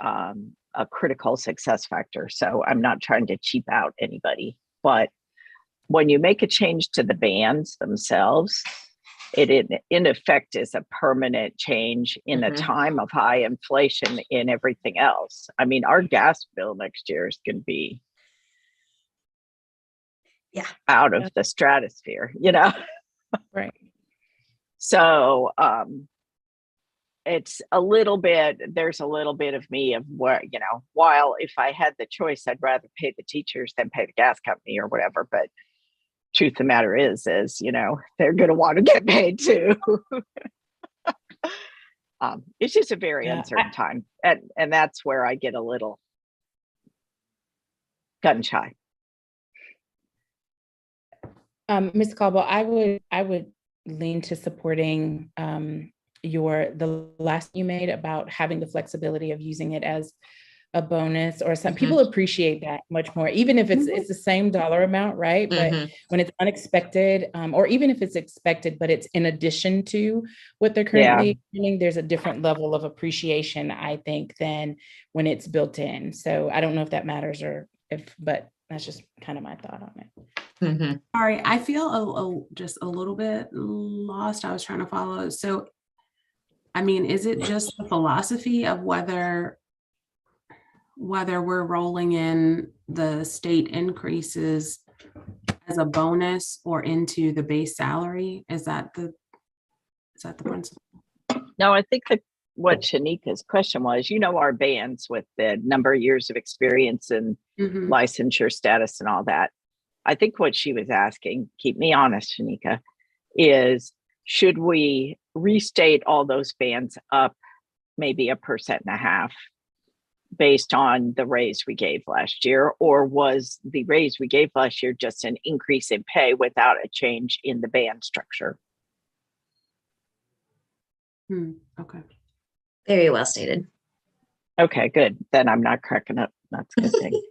[SPEAKER 2] a critical success factor. So I'm not trying to cheap out anybody, but when you make a change to the bands themselves, it in effect is a permanent change in a time of high inflation in everything else. I mean, our gas bill next year is going to be out of the stratosphere, you know?
[SPEAKER 3] Right.
[SPEAKER 2] So it's a little bit, there's a little bit of me of where, you know, while if I had the choice, I'd rather pay the teachers than pay the gas company or whatever. But truth of the matter is, you know, they're going to want to get paid too. It's just a very uncertain time. And that's where I get a little gun shy.
[SPEAKER 3] Ms. Cobble, I would lean to supporting the last you made about having the flexibility of using it as a bonus or some people appreciate that much more, even if it's the same dollar amount, right? But when it's unexpected, or even if it's expected, but it's in addition to what they're currently doing, there's a different level of appreciation, I think, than when it's built in. So I don't know if that matters but that's just kind of my thought on it.
[SPEAKER 1] Sorry, I feel just a little bit lost. I was trying to follow. So, I mean, is it just the philosophy of whether we're rolling in the state increases as a bonus or into the base salary? Is that the principle?
[SPEAKER 2] No, I think that what Shanika's question was, you know, our bands with the number of years of experience and licensure status and all that. I think what she was asking, keep me honest, Shanika, is should we restate all those bands up maybe 1.5% based on the raise we gave last year? Or was the raise we gave last year just an increase in pay without a change in the band structure?
[SPEAKER 1] Okay.
[SPEAKER 4] Very well stated.
[SPEAKER 2] Okay, good. Then I'm not cracking up. That's a good thing.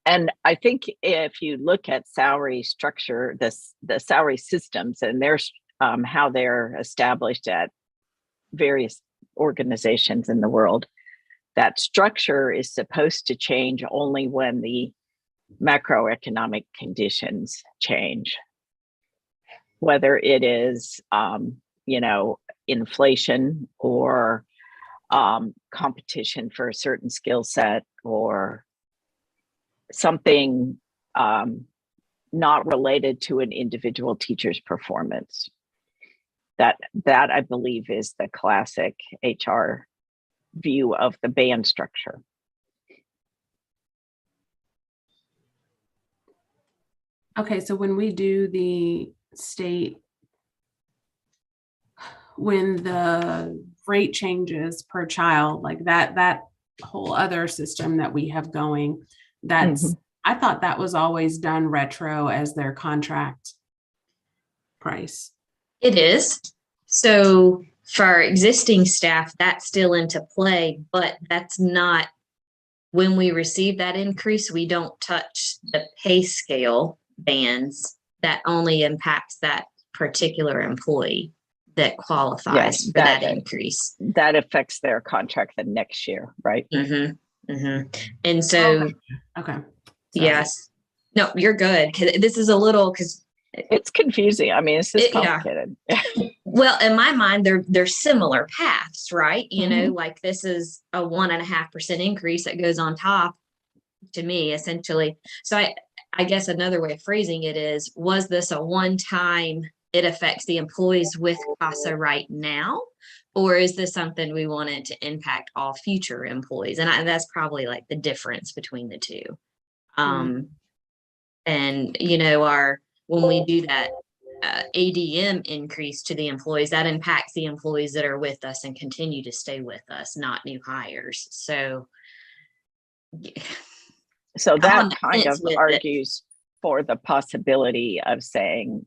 [SPEAKER 2] And I think if you look at salary structure, the salary systems and how they're established at various organizations in the world, that structure is supposed to change only when the macroeconomic conditions change. Whether it is, you know, inflation or competition for a certain skill set or something not related to an individual teacher's performance. That I believe is the classic HR view of the band structure.
[SPEAKER 1] Okay, so when we do the state, when the rate changes per child, like that whole other system that we have going, I thought that was always done retro as their contract price.
[SPEAKER 4] It is. So for our existing staff, that's still into play, but that's not when we receive that increase. We don't touch the pay scale bands, that only impacts that particular employee that qualifies
[SPEAKER 2] Yes,
[SPEAKER 4] for that increase.
[SPEAKER 2] That affects their contract the next year, right?
[SPEAKER 4] And so,
[SPEAKER 1] okay.
[SPEAKER 4] yes, no, you're good. Cause this is a little, cause
[SPEAKER 2] it's confusing. I mean, it's just complicated.
[SPEAKER 4] Yeah. Well, in my mind, they're similar paths, right? You know, like this is a 1.5% increase that goes on top to me, essentially. So I guess another way of phrasing it is, was this a one-time, it affects the employees with Casa right now? Or is this something we wanted to impact all future employees? And that's probably like the difference between the two. And, you know, when we do that ADM increase to the employees, that impacts the employees that are with us and continue to stay with us, not new hires. So
[SPEAKER 2] that kind of argues for the possibility of saying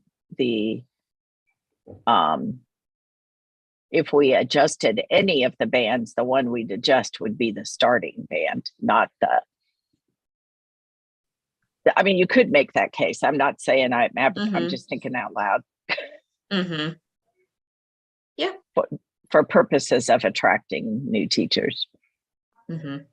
[SPEAKER 2] if we adjusted any of the bands, the one we'd adjust would be the starting band, not I mean, you could make that case. I'm not saying I'm just thinking out loud.
[SPEAKER 4] Yeah.
[SPEAKER 2] For purposes of attracting new teachers.
[SPEAKER 4] And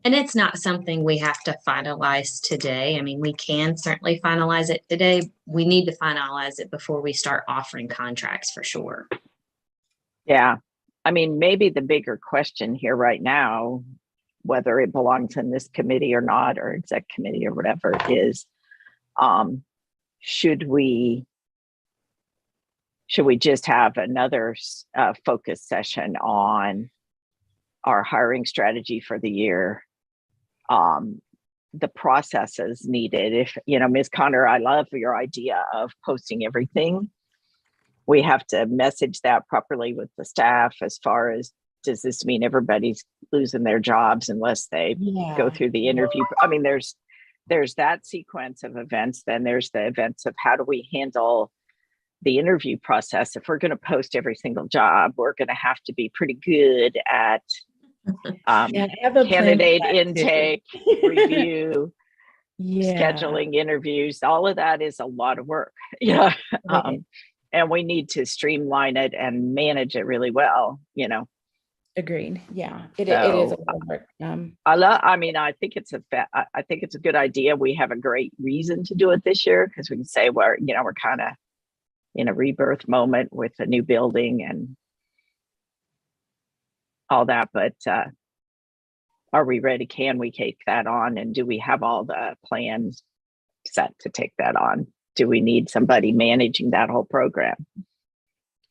[SPEAKER 4] it's not something we have to finalize today. I mean, we can certainly finalize it today. We need to finalize it before we start offering contracts for sure.
[SPEAKER 2] Yeah. I mean, maybe the bigger question here right now, whether it belongs in this committee or not, or exec committee or whatever, is should we just have another focus session on our hiring strategy for the year, the processes needed? If, you know, Ms. Connor, I love your idea of posting everything. We have to message that properly with the staff as far as, does this mean everybody's losing their jobs unless they go through the interview? I mean, there's that sequence of events. Then there's the events of how do we handle the interview process. If we're going to post every single job, we're going to have to be pretty good at candidate intake, review, scheduling interviews. All of that is a lot of work. Yeah. And we need to streamline it and manage it really well, you know.
[SPEAKER 3] Agreed. Yeah, it is a lot of work.
[SPEAKER 2] I think it's a good idea. We have a great reason to do it this year because we can say we're kind of in a rebirth moment with a new building and all that. But are we ready? Can we take that on? And do we have all the plans set to take that on? Do we need somebody managing that whole program?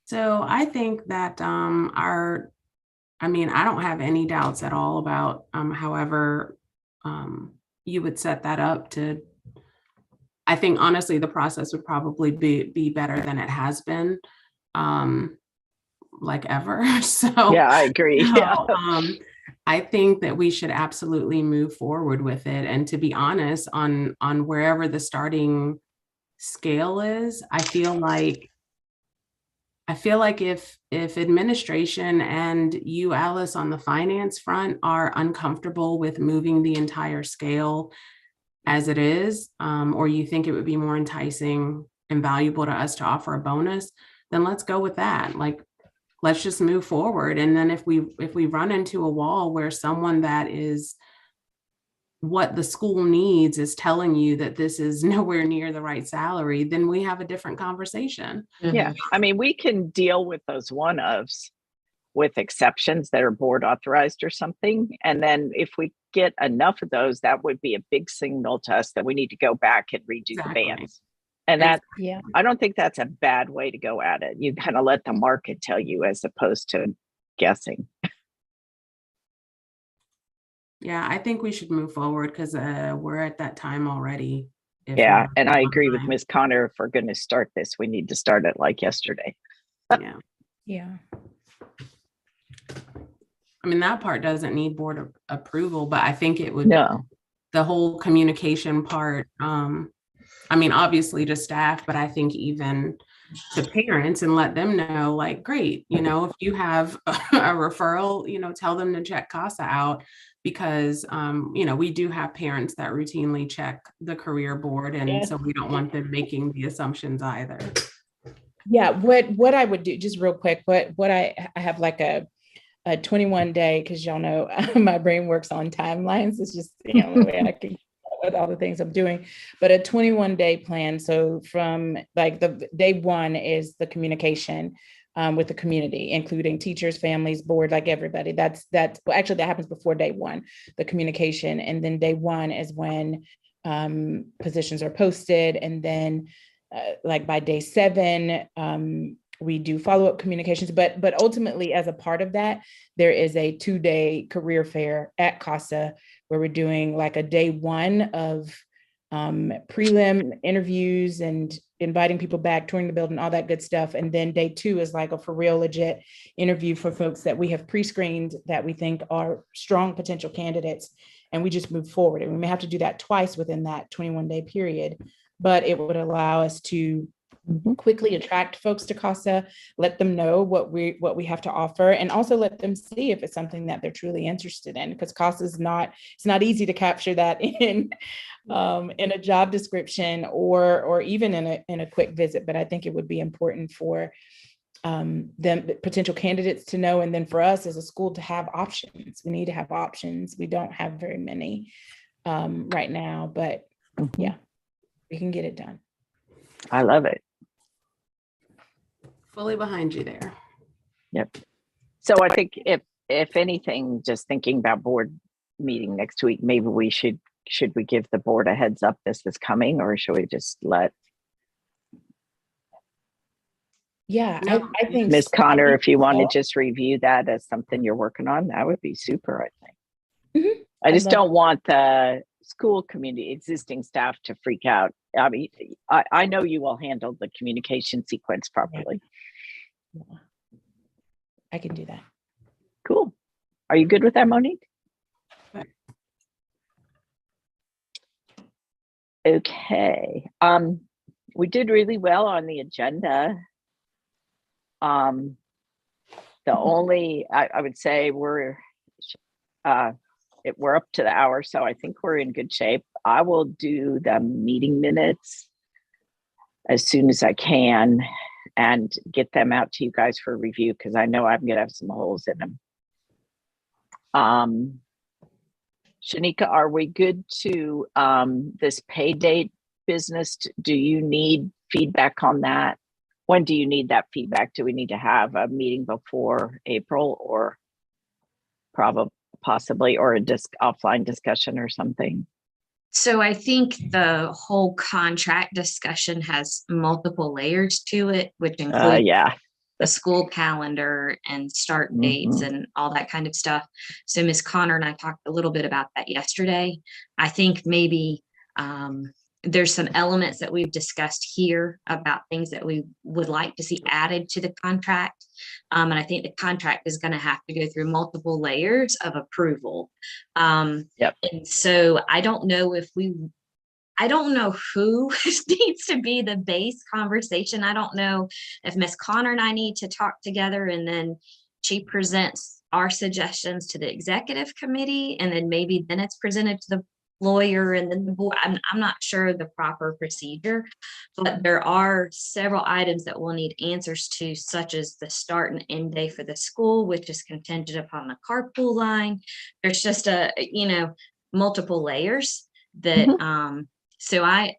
[SPEAKER 1] So I think that I don't have any doubts at all about however you would set that up to. I think honestly, the process would probably be better than it has been, like ever. So
[SPEAKER 2] yeah, I agree.
[SPEAKER 1] I think that we should absolutely move forward with it. And to be honest, on wherever the starting scale is, I feel like if administration and you, Alice, on the finance front are uncomfortable with moving the entire scale as it is, or you think it would be more enticing and valuable to us to offer a bonus, then let's go with that. Like, let's just move forward. And then if we run into a wall where someone that is what the school needs is telling you that this is nowhere near the right salary, then we have a different conversation.
[SPEAKER 2] Yeah. I mean, we can deal with those one-ofs with exceptions that are board authorized or something. And then if we get enough of those, that would be a big signal to us that we need to go back and redo the bands. And that, I don't think that's a bad way to go at it. You kind of let the market tell you as opposed to guessing.
[SPEAKER 1] Yeah, I think we should move forward because we're at that time already.
[SPEAKER 2] Yeah, and I agree with Ms. Connor. If we're going to start this, we need to start it like yesterday.
[SPEAKER 3] Yeah.
[SPEAKER 1] I mean, that part doesn't need board approval, but I think it would.
[SPEAKER 2] No.
[SPEAKER 1] The whole communication part. I mean, obviously to staff, but I think even to parents and let them know, like, great, if you have a referral, tell them to check Casa out, because we do have parents that routinely check the career board, and so we don't want them making the assumptions either.
[SPEAKER 3] Yeah, what I would do, just real quick, what I have like a 21-day, because y'all know my brain works on timelines. It's just the only way I can with all the things I'm doing, but a 21-day plan. So from like the day one is the communication with the community, including teachers, families, board, like everybody. Well, actually that happens before day one, the communication. And then day one is when positions are posted. And then like by day 7, we do follow-up communications, but ultimately as a part of that, there is a 2-day career fair at Casa where we're doing like a day 1 of prelim interviews and inviting people back, touring the building, all that good stuff. And then day 2 is like a for real legit interview for folks that we have pre-screened that we think are strong potential candidates. And we just move forward. And we may have to do that twice within that 21-day period, but it would allow us to quickly attract folks to Casa, let them know what we have to offer, and also let them see if it's something that they're truly interested in, because Casa is it's not easy to capture that in a job description or even in a quick visit. But I think it would be important for the potential candidates to know, and then for us as a school to have options. We need to have options. We don't have very many right now, but yeah, we can get it done.
[SPEAKER 2] I love it.
[SPEAKER 1] Fully behind you there.
[SPEAKER 2] Yep. So I think if anything, just thinking about board meeting next week, maybe we should we give the board a heads up this is coming, or should we just let?
[SPEAKER 3] Yeah,
[SPEAKER 1] No.
[SPEAKER 3] I think
[SPEAKER 2] Ms. Connor, if you want to just review that as something you're working on, that would be super, I think. I just don't want the school community, existing staff to freak out. I mean, I know you will handle the communication sequence properly.
[SPEAKER 3] Yeah. I can do that.
[SPEAKER 2] Cool. Are you good with that, Monique? Okay. We did really well on the agenda. The only, I would say we're up to the hour, so I think we're in good shape. I will do the meeting minutes as soon as I can and get them out to you guys for review, because I know I'm gonna have some holes in them. Shanika, are we good to this pay date business? Do you need feedback on that? When do you need that feedback? Do we need to have a meeting before April, or possibly, or a offline discussion or something?
[SPEAKER 4] So I think the whole contract discussion has multiple layers to it, which include the school calendar and start dates and all that kind of stuff. So Ms. Connor and I talked a little bit about that yesterday. I think maybe there's some elements that we've discussed here about things that we would like to see added to the contract. And I think the contract is going to have to go through multiple layers of approval. And so I don't know who needs to be the base conversation. I don't know if Ms. Connor and I need to talk together, and then she presents our suggestions to the executive committee, and then maybe then it's presented to the lawyer and then the board. I'm not sure the proper procedure, but there are several items that we'll need answers to, such as the start and end day for the school, which is contingent upon the carpool line. There's just multiple layers that so I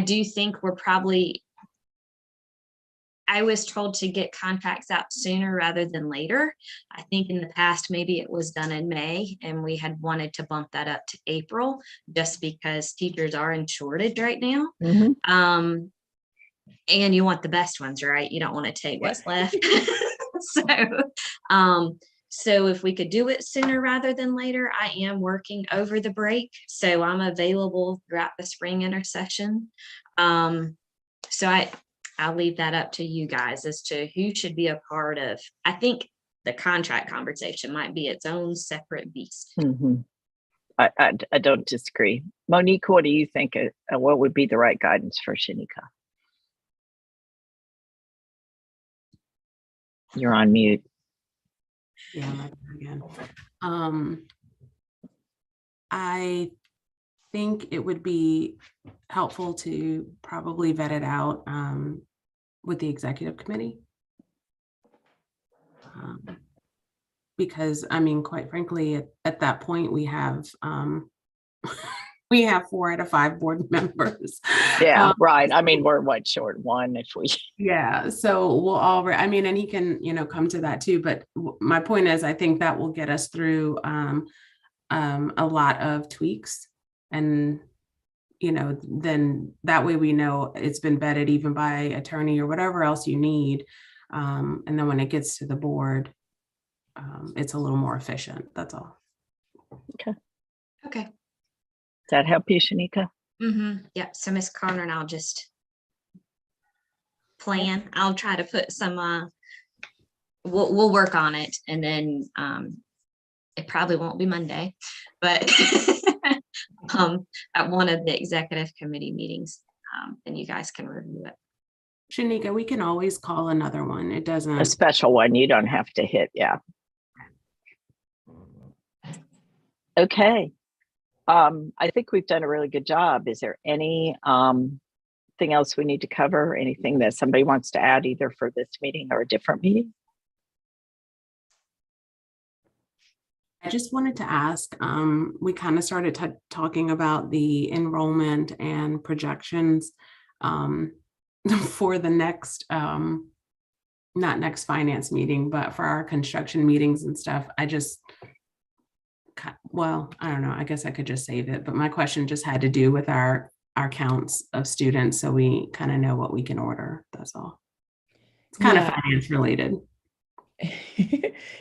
[SPEAKER 4] do think we're probably, I was told to get contracts out sooner rather than later. I think in the past, maybe it was done in May, and we had wanted to bump that up to April just because teachers are in shortage right now. And you want the best ones, right? You don't want to take what's left. So if we could do it sooner rather than later, I am working over the break. So I'm available throughout the spring intersession. So I'll leave that up to you guys as to who should be a part of. I think the contract conversation might be its own separate beast.
[SPEAKER 2] I don't disagree. Monique, what do you think? What would be the right guidance for Shanika? You're on mute.
[SPEAKER 1] Yeah, I'm right there again. I think it would be helpful to probably vet it out with the executive committee. Because I mean, quite frankly, at that point, we have we have 4 out of 5 board members.
[SPEAKER 2] Yeah, right. I mean, we're what, short one if we.
[SPEAKER 1] Yeah, so we'll all, I mean, and he can, come to that too, but my point is, I think that will get us through a lot of tweaks, and then that way we know it's been vetted even by attorney or whatever else you need, and then when it gets to the board, it's a little more efficient. That's all.
[SPEAKER 4] Okay.
[SPEAKER 2] Does that help you, Shanika?
[SPEAKER 4] Yeah. So Miss Connor and I'll just plan. I'll try to put some. We'll work on it, and then it probably won't be Monday, but at one of the executive committee meetings, and you guys can review it.
[SPEAKER 1] Shanika, we can always call another one. It doesn't.
[SPEAKER 2] A special one. You don't have to hit. Yeah. Okay. I think we've done a really good job. Is there any thing else we need to cover? Anything that somebody wants to add either for this meeting or a different meeting?
[SPEAKER 1] I just wanted to ask, we kind of started talking about the enrollment and projections for the next, not next finance meeting, but for our construction meetings and stuff. Well, I don't know, I guess I could just save it, but my question just had to do with our counts of students, so we kind of know what we can order. That's all. It's kind of finance related.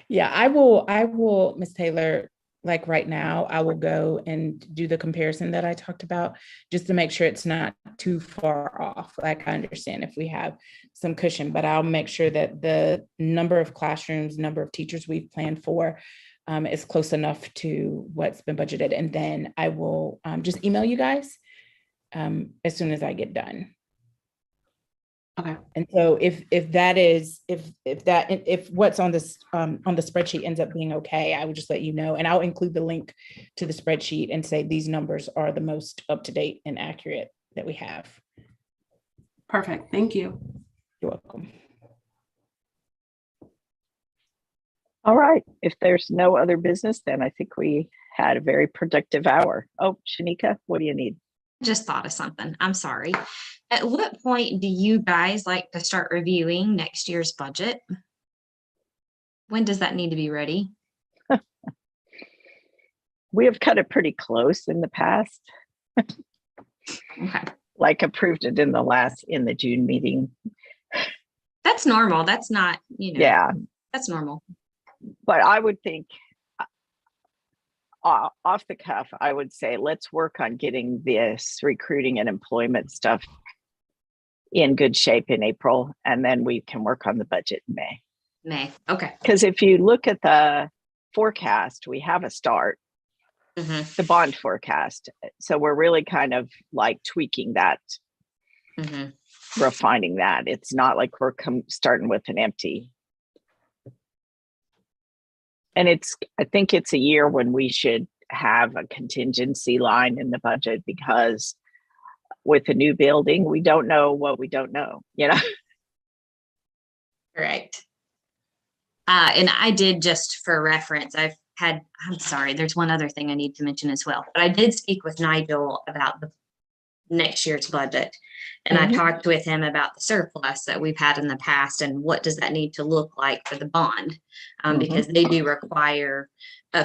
[SPEAKER 3] Yeah, I will, Ms. Taylor, like right now, I will go and do the comparison that I talked about just to make sure it's not too far off. Like, I understand if we have some cushion, but I'll make sure that the number of classrooms, number of teachers we've planned for is close enough to what's been budgeted. And then I will just email you guys as soon as I get done.
[SPEAKER 1] Okay.
[SPEAKER 3] And so if what's on this on the spreadsheet ends up being okay, I will just let you know, and I'll include the link to the spreadsheet and say these numbers are the most up to date and accurate that we have.
[SPEAKER 1] Perfect. Thank you.
[SPEAKER 3] You're welcome.
[SPEAKER 2] All right. If there's no other business, then I think we had a very productive hour. Oh, Shanika, what do you need?
[SPEAKER 4] Just thought of something. I'm sorry. At what point do you guys like to start reviewing next year's budget? When does that need to be ready?
[SPEAKER 2] We have cut it pretty close in the past.
[SPEAKER 4] Okay.
[SPEAKER 2] Like approved it in the June meeting.
[SPEAKER 4] That's normal. That's not,
[SPEAKER 2] Yeah.
[SPEAKER 4] That's normal.
[SPEAKER 2] But I would think off the cuff, I would say, let's work on getting this recruiting and employment stuff in good shape in April, and then we can work on the budget in May.
[SPEAKER 4] Okay.
[SPEAKER 2] Because if you look at the forecast, we have a start, the bond forecast. So we're really kind of like tweaking that, refining that. It's not like we're starting with an empty. And I think it's a year when we should have a contingency line in the budget, because with a new building, we don't know what we don't know,
[SPEAKER 4] Correct. And I did, just for reference, I'm sorry, there's one other thing I need to mention as well, but I did speak with Nigel about the next year's budget. And I talked with him about the surplus that we've had in the past and what does that need to look like for the bond, because they do require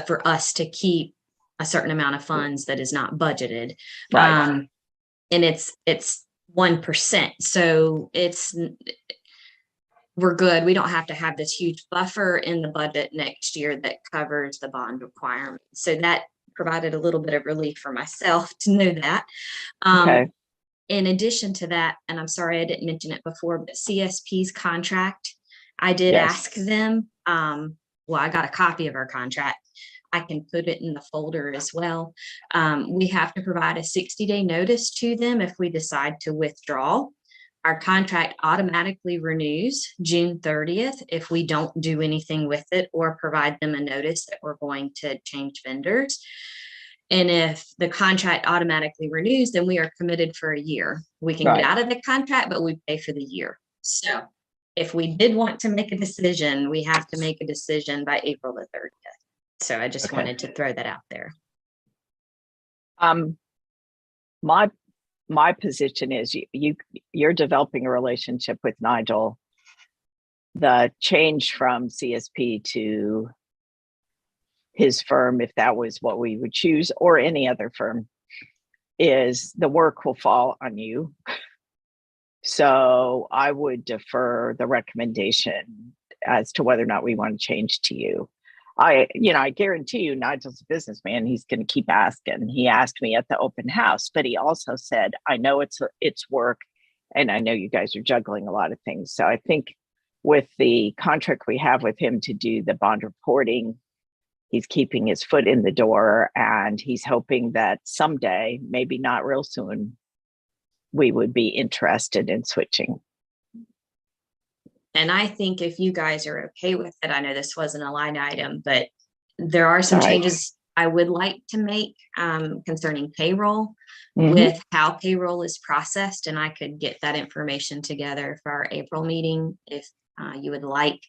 [SPEAKER 4] for us to keep a certain amount of funds that is not budgeted.
[SPEAKER 2] Right.
[SPEAKER 4] And it's 1%. So we're good. We don't have to have this huge buffer in the budget next year that covers the bond requirement. So that provided a little bit of relief for myself to know that.
[SPEAKER 2] Okay.
[SPEAKER 4] In addition to that, and I'm sorry I didn't mention it before, but CSP's contract, I did ask them. Well, I got a copy of our contract. I can put it in the folder as well. We have to provide a 60-day notice to them if we decide to withdraw Our contract automatically renews June 30th if we don't do anything with it or provide them a notice that we're going to change vendors. And if the contract automatically renews, then we are committed for a year. We can
[SPEAKER 2] Right.
[SPEAKER 4] get out of the contract, but we pay for the year. So if we did want to make a decision, we have to make a decision by April the 30th. So I just
[SPEAKER 2] Okay.
[SPEAKER 4] wanted to throw that out there.
[SPEAKER 2] My position is you're developing a relationship with Nigel. The change from CSP to his firm, if that was what we would choose, or any other firm, is the work will fall on you. So I would defer the recommendation as to whether or not we want to change to you. I guarantee you, Nigel's a businessman. He's going to keep asking. He asked me at the open house, but he also said, I know it's work, and I know you guys are juggling a lot of things. So I think with the contract we have with him to do the bond reporting, he's keeping his foot in the door, and he's hoping that someday, maybe not real soon, we would be interested in switching.
[SPEAKER 4] And I think if you guys are okay with it, I know this wasn't a line item, but there are some changes I would like to make concerning payroll with how payroll is processed. And I could get that information together for our April meeting if you would like.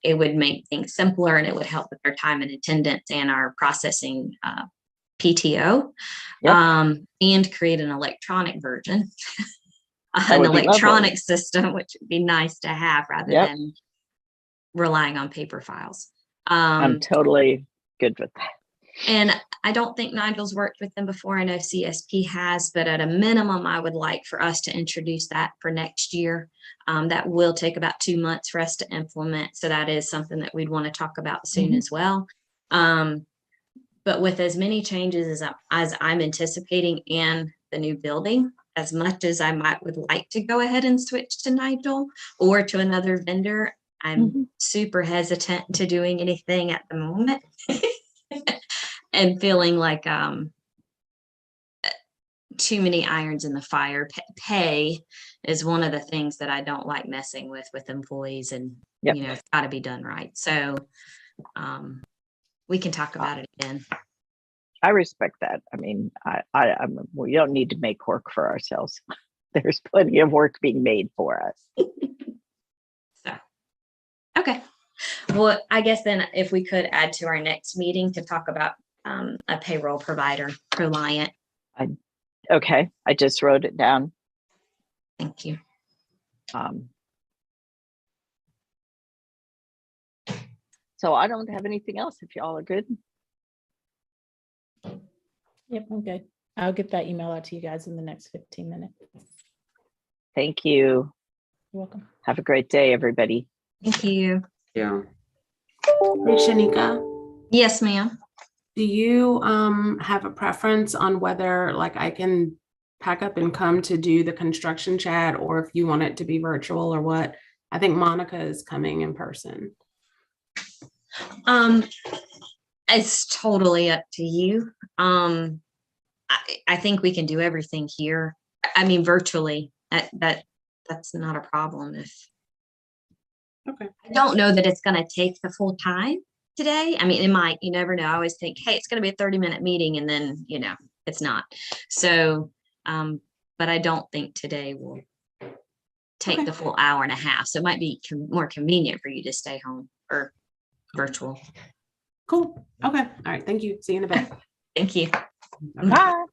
[SPEAKER 4] It would make things simpler, and it would help with our time and attendance and our processing PTO, and create an electronic version. An electronic system, which would be nice to have rather than relying on paper files.
[SPEAKER 2] I'm totally good with that.
[SPEAKER 4] And I don't think Nigel's worked with them before. I know CSP has, but at a minimum, I would like for us to introduce that for next year. That will take about 2 months for us to implement. So that is something that we'd want to talk about soon as well. But with as many changes as I'm anticipating in the new building, as much as I would like to go ahead and switch to Nigel or to another vendor, I'm super hesitant to doing anything at the moment and feeling like too many irons in the fire. Pay is one of the things that I don't like messing with employees, and it's got to be done right. So we can talk about it again.
[SPEAKER 2] I respect that. I mean, we don't need to make work for ourselves. There's plenty of work being made for us.
[SPEAKER 4] So, okay. Well, I guess then if we could add to our next meeting to talk about a payroll provider, Proliant.
[SPEAKER 2] Okay, I just wrote it down.
[SPEAKER 4] Thank you.
[SPEAKER 2] So I don't have anything else if y'all are good.
[SPEAKER 3] Yep, I'm good. I'll get that email out to you guys in the next 15 minutes.
[SPEAKER 2] Thank you.
[SPEAKER 3] You're welcome.
[SPEAKER 2] Have a great day, everybody.
[SPEAKER 4] Thank you.
[SPEAKER 1] Yeah. Hey, Shanika,
[SPEAKER 4] Yes, ma'am.
[SPEAKER 1] do you have a preference on whether like I can pack up and come to do the construction chat, or if you want it to be virtual or what? I think Monica is coming in person.
[SPEAKER 4] It's totally up to you. I think we can do everything here. I mean, virtually. That's not a problem.
[SPEAKER 1] Okay.
[SPEAKER 4] I don't know that it's going to take the full time today. I mean, it might. You never know. I always think, hey, it's going to be a 30-minute meeting, and then it's not. So, but I don't think today will take the full hour and a half. So it might be more convenient for you to stay home or virtual.
[SPEAKER 1] Cool. Okay. All right. Thank you. See you in a bit.
[SPEAKER 4] Thank you.
[SPEAKER 1] Okay.
[SPEAKER 2] Bye.